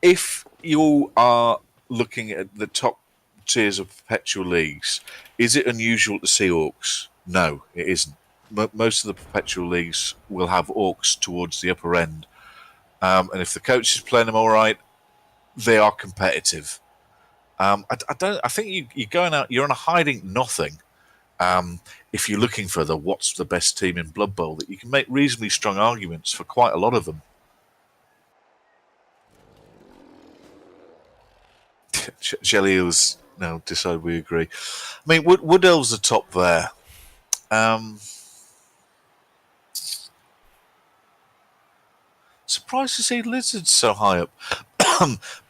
if you are looking at the top tiers of perpetual leagues, is it unusual to see Orcs? No, it isn't. Most of the perpetual leagues will have Orcs towards the upper end, and if the coach is playing them all right, they are competitive. I don't. I think you're going out. You're on a hiding nothing. If you're looking for the what's the best team in Blood Bowl, that you can make reasonably strong arguments for quite a lot of them. Jelly was no decide we agree. I mean, Wood Elves are top there. Um, Surprised to see Lizards so high up.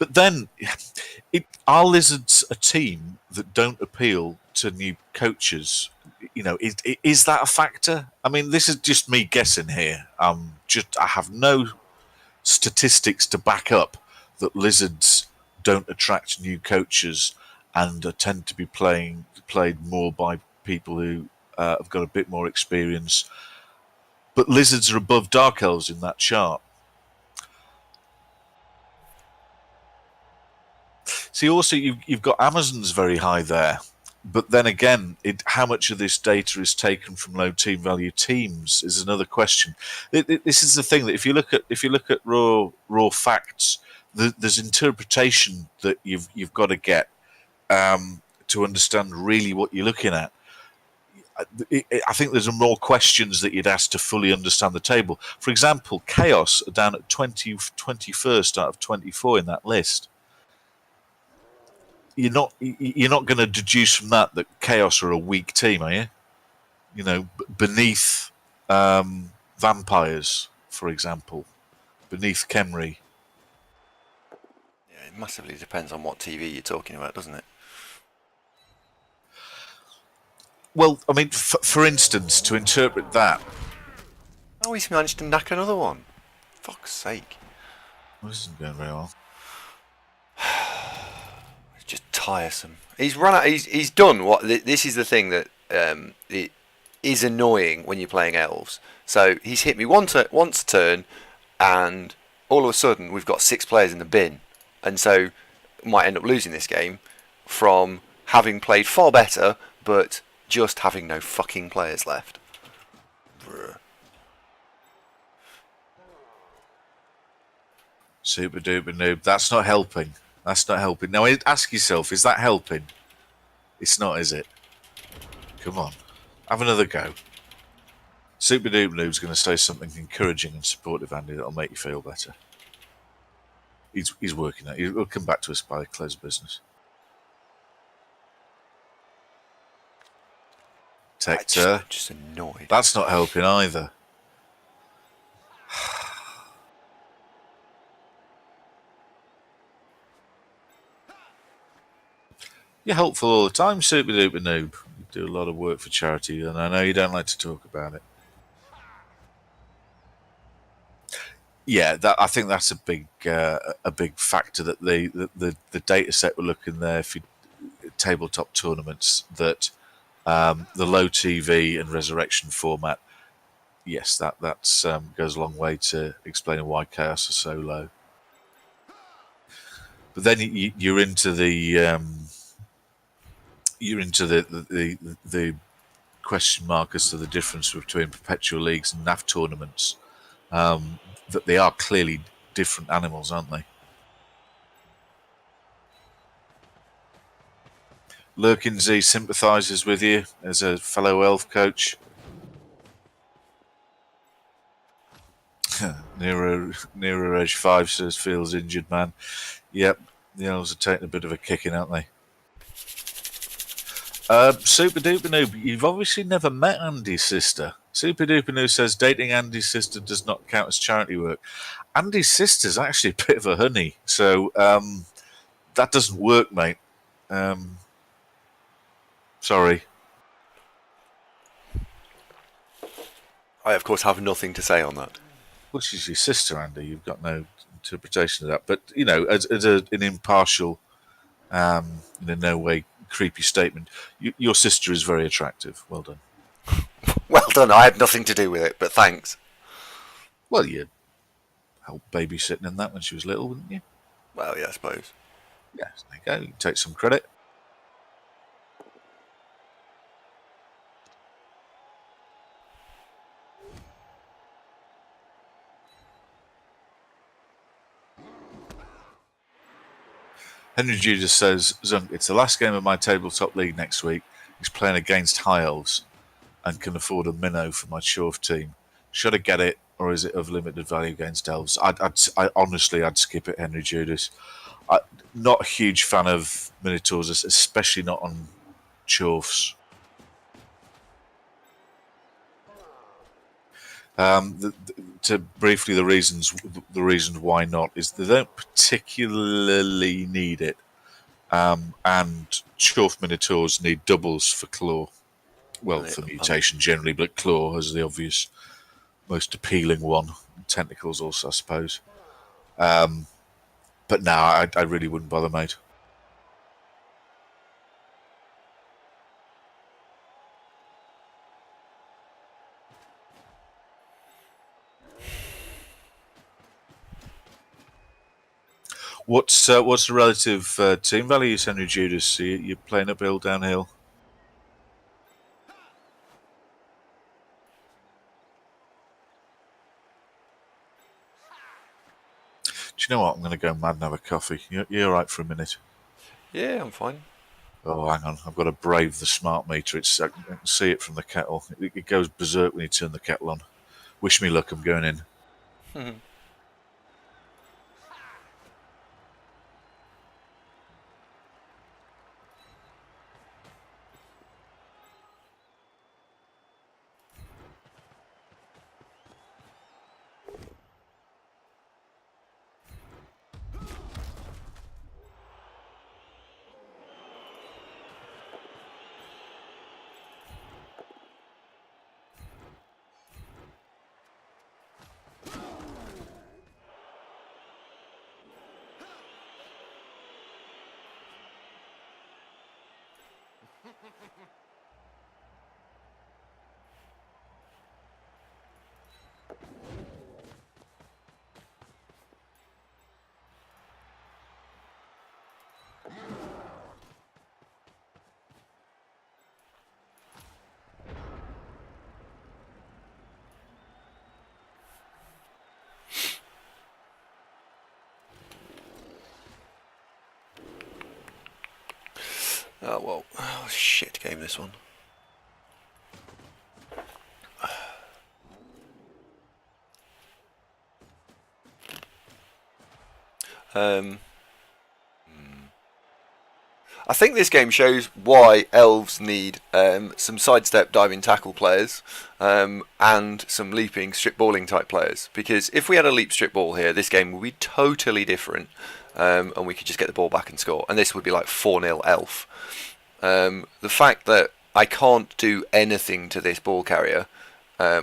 But then, are Lizards a team that don't appeal to new coaches? You know, is that a factor? I mean, this is just me guessing here. I have no statistics to back up that Lizards don't attract new coaches and tend to be played more by people who have got a bit more experience. But Lizards are above Dark Elves in that chart. See, also you've got Amazons very high there, but then again, how much of this data is taken from low team value teams is another question. This is the thing that if you look at raw facts, there's interpretation that you've got to get to understand really what you're looking at. I think there's more questions that you'd ask to fully understand the table. For example, Chaos are down at 21st out of 24 in that list. You're not going to deduce from that Chaos are a weak team, are you? You know, beneath Vampires, for example, beneath Khemri. Yeah, it massively depends on what TV you're talking about, doesn't it? Well, I mean, for instance, to interpret that, Oh, he's managed to knack another one. Fuck's sake. this isn't going very well. It's just tiresome. He's run out. He's done what. This is the thing that it is annoying when you're playing elves. So he's hit me once a turn, and all of a sudden we've got 6 players in the bin, and so might end up losing this game from having played far better, but just having no fucking players left. Brr. Super duper noob. That's not helping. That's not helping. Now, ask yourself, is that helping? It's not, is it? Come on. Have another go. Super duper noob's going to say something encouraging and supportive, Andy, that'll make you feel better. He's working at it. He'll come back to us by the close of business. Tector. Just annoyed. That's not helping either. You're helpful all the time, super duper noob. You do a lot of work for charity, and I know you don't like to talk about it. Yeah, I think that's a big factor that the data set we're looking there for tabletop tournaments that the low TV and resurrection format. Yes, that goes a long way to explaining why chaos are so low. But then you're into the question mark as to the difference between perpetual leagues and NAF tournaments. That they are clearly different animals, aren't they? Lurkin Z sympathises with you as a fellow elf coach. Nero Edge 5 says feels injured, man. Yep, the elves are taking a bit of a kicking, aren't they? Super Duper Noob, you've obviously never met Andy's sister. Super Duper Noob says dating Andy's sister does not count as charity work. Andy's sister's actually a bit of a honey, so that doesn't work, mate. Sorry. I, of course, have nothing to say on that. Well, she's your sister, Andy. You've got no interpretation of that. But, you know, as an impartial, in no way creepy statement, your sister is very attractive. Well done. Well done. I had nothing to do with it, but thanks. Well, you helped babysitting in that when she was little, wouldn't you? Well, yeah, I suppose. Yes, there you go. You can take some credit. Henry Judas says, Zunk, it's the last game of my tabletop league next week. He's playing against High Elves and can afford a minnow for my Chorf team. Should I get it, or is it of limited value against Elves? Honestly, I'd skip it, Henry Judas. Not a huge fan of Minotaurs, especially not on Chorfs. Briefly, the reasons why not is they don't particularly need it, and Chorf Minotaurs need doubles for Claw. Well, for mutation generally, but Claw is the obvious, most appealing one. Tentacles also, I suppose. But no, I really wouldn't bother, mate. What's the relative team value, Henry Judas? You're playing uphill, downhill? Do you know what? I'm going to go mad and have a coffee. You're all right for a minute? Yeah, I'm fine. Oh, hang on. I've got to brave the smart meter. I can see it from the kettle. It goes berserk when you turn the kettle on. Wish me luck. I'm going in. Oh, well. Oh, shit game, this one. I think this game shows why elves need some sidestep diving tackle players and some leaping strip balling type players. Because if we had a leap strip ball here, this game would be totally different, and we could just get the ball back and score. And this would be like 4-0 elf. The fact that I can't do anything to this ball carrier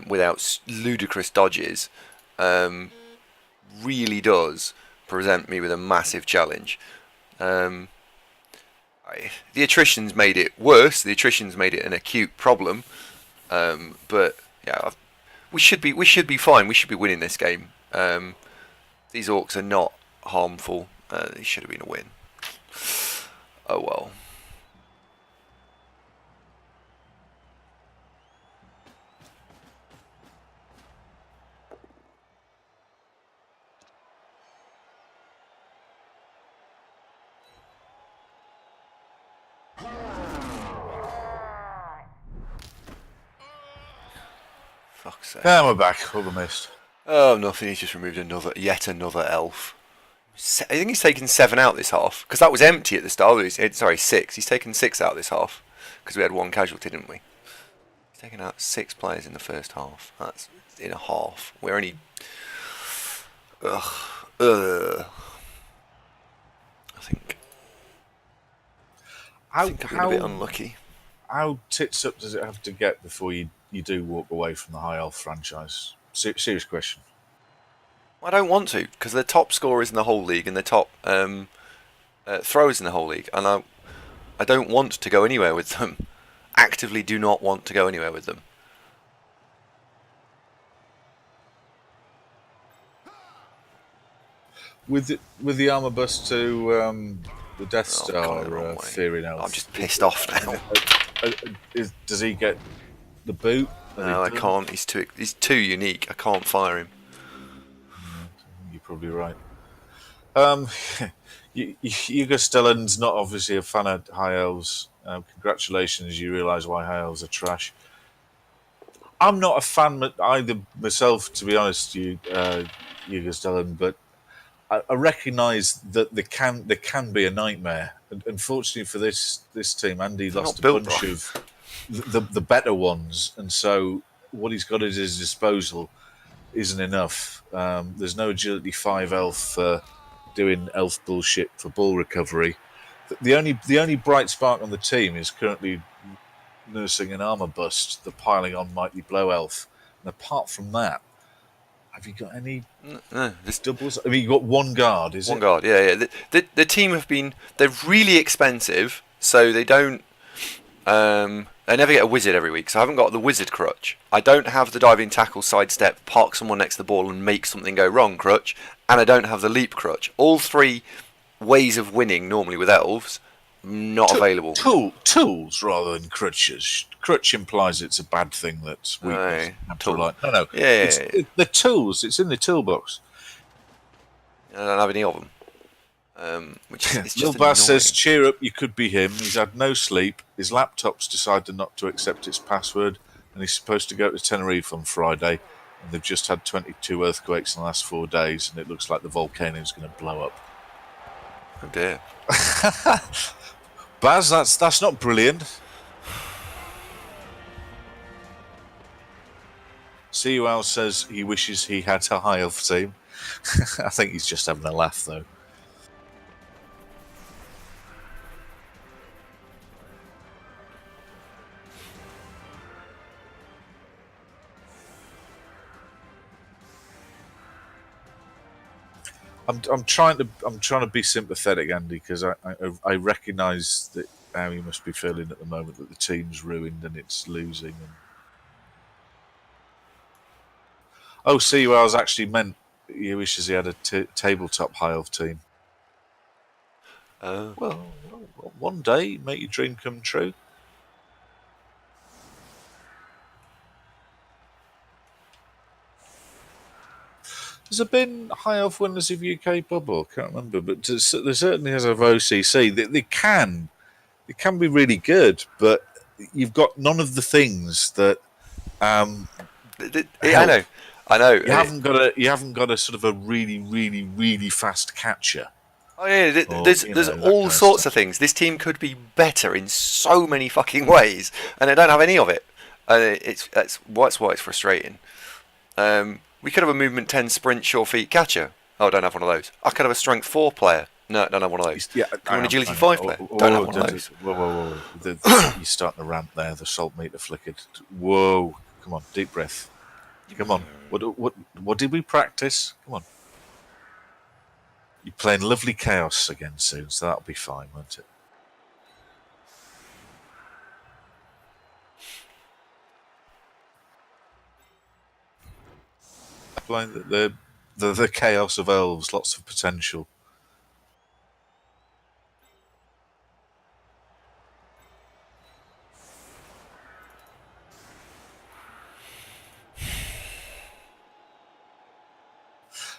without ludicrous dodges really does present me with a massive challenge. The attrition's made it worse. The attrition's made it an acute problem. But yeah, we should be fine. We should be winning this game. These orcs are not harmful. They should have been a win. Oh well. Fuck's sake. And we're back. All the mist. Oh, nothing. He's just removed yet another elf. I think he's taken 7 out this half because that was empty at the start. Sorry, 6. He's taken 6 out this half. because we had one casualty, didn't we? He's taken out 6 players in the first half. That's in a half. We're only... I think I've been a bit unlucky. How tits up does it have to get before you do walk away from the High Elf franchise? Serious question. I don't want to, because they're top scorers in the whole league and they're top throwers in the whole league, and I don't want to go anywhere with them. Actively do not want to go anywhere with them. With the armor bust to the Death Star Fearing Elf. I'm just pissed off now. Does he get the boot? No, I can't. He's too unique. I can't fire him. You're probably right. Hugo Stellan's not obviously a fan of High Elves. Congratulations, you realise why High Elves are trash. I'm not a fan either myself, to be honest, Hugo Stellan, but I recognise that there can be a nightmare. And unfortunately for this team, Andy lost a bunch of the better ones, and so what he's got at his disposal isn't enough. There's no agility 5 elf for doing elf bullshit for ball recovery. The only bright spark on the team is currently nursing an armor bust, the piling on mighty blow elf. And apart from that, have you got any doubles? I mean, you got one guard, is it? One guard, yeah. The team they're really expensive, so they don't. I never get a wizard every week, so I haven't got the wizard crutch. I don't have the diving tackle, sidestep, park someone next to the ball and make something go wrong crutch, and I don't have the leap crutch. All 3 ways of winning normally with elves, not available. Tools rather than crutches. Crutch implies it's a bad thing that's weakness. No. Yeah. The tools. It's in the toolbox. I don't have any of them. Which is just Lil Bass says, cheer up, you could be him. He's had no sleep. His laptop's decided not to accept its password, and he's supposed to go to Tenerife on Friday, and they've just had 22 earthquakes in the last 4 days, and it looks like the volcano's going to blow up. Oh dear. Baz, that's not brilliant. CUL says he wishes he had a High Elf team. I think he's just having a laugh, though. I'm trying to be sympathetic, Andy, because I recognise that how he must be feeling at the moment, that the team's ruined and it's losing. CUL's actually meant he wishes he had a tabletop High Elf team. Well, one day, make your dream come true. Has there been High Elf winners of UK bubble? I can't remember, but there certainly has of OCC. They can be really good, but you've got none of the things that. I know. You haven't got a sort of a really, really, really fast catcher. Oh yeah, there's all sorts of things. This team could be better in so many fucking ways, and they don't have any of it. And that's why it's frustrating. We could have a movement 10 sprint sure feet catcher. Oh, I don't have one of those. I could have a strength 4 player. No, don't have one of those. Yeah, an agility 5 player. Don't have one of those. Whoa. You're starting to ramp there. The salt meter flickered. Whoa. Come on, deep breath. Come on. What did we practice? Come on. You're playing lovely chaos again soon, so that'll be fine, won't it? Playing the chaos of elves, lots of potential.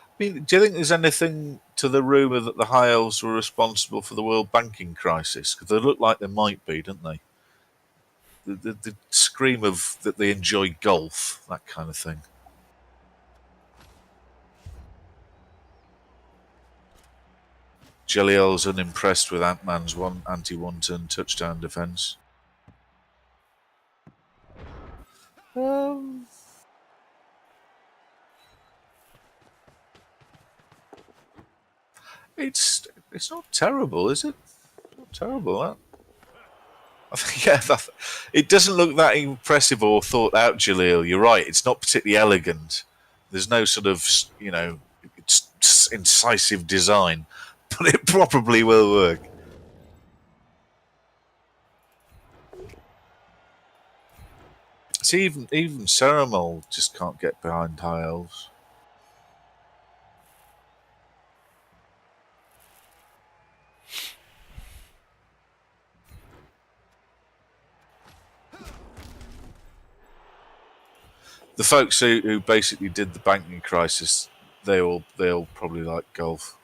I mean, do you think there's anything to the rumour that the High Elves were responsible for the world banking crisis? Because they look like they might be, don't they? The scream of that they enjoy golf, that kind of thing. Jelliel's unimpressed with Antman's anti-one-turn touchdown defence. Um, it's not terrible, is it? Not terrible, that. I think, yeah, it doesn't look that impressive or thought out, Jaleel. You're right. It's not particularly elegant. There's no sort of, incisive design, but it probably will work. See, even Ceramol just can't get behind high elves. The folks who basically did the banking crisis, they all probably like golf.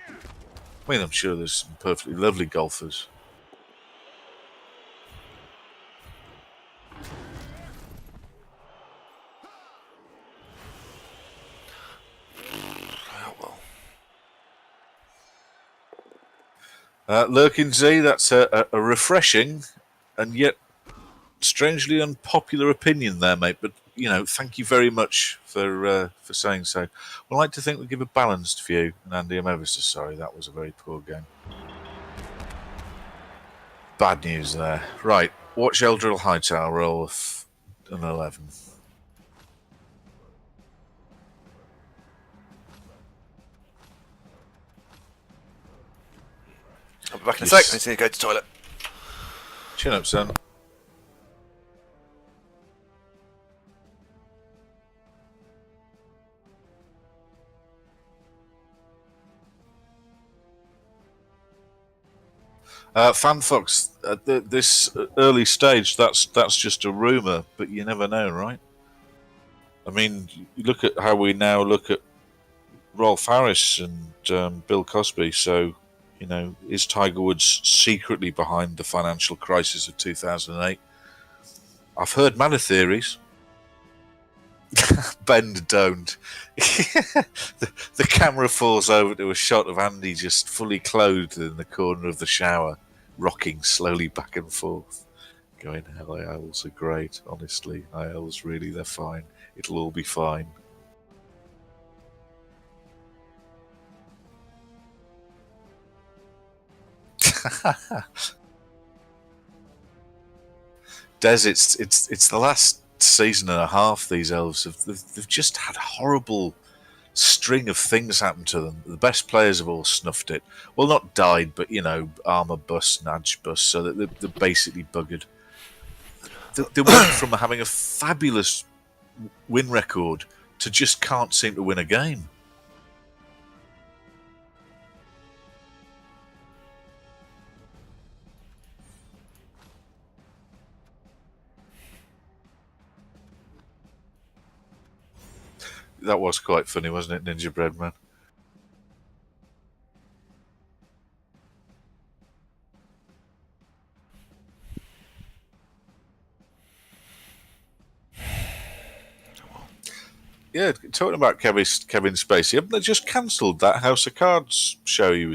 I mean, I'm sure there's some perfectly lovely golfers. Lurkin Z, that's a refreshing and yet strangely unpopular opinion there, mate. But thank you very much for saying so. I'd like to think we give a balanced view. And Andy, I'm ever so sorry. That was a very poor game. Bad news there. Right, watch Eldril Hightower roll of an 11. I'll be back in a sec. I need to go to the toilet. Chin up, son. Fanfox, at this early stage, that's just a rumour, but you never know, right? I mean, you look at how we now look at Rolf Harris and Bill Cosby. So, is Tiger Woods secretly behind the financial crisis of 2008? I've heard many theories. Bend, don't. The camera falls over to a shot of Andy just fully clothed in the corner of the shower, rocking slowly back and forth, going, hell, owls are great, honestly. Owls, really, they're fine. It'll all be fine. Des, it's the last season and a half. These elves they've just had a horrible string of things happen to them. The best players have all snuffed it. Well, not died, but armor bust, nudge bust, so that they're basically buggered. They went from having a fabulous win record to just can't seem to win a game. That was quite funny, wasn't it, Ninja Bread Man? Yeah, talking about Kevin Spacey, haven't they just cancelled that House of Cards show he was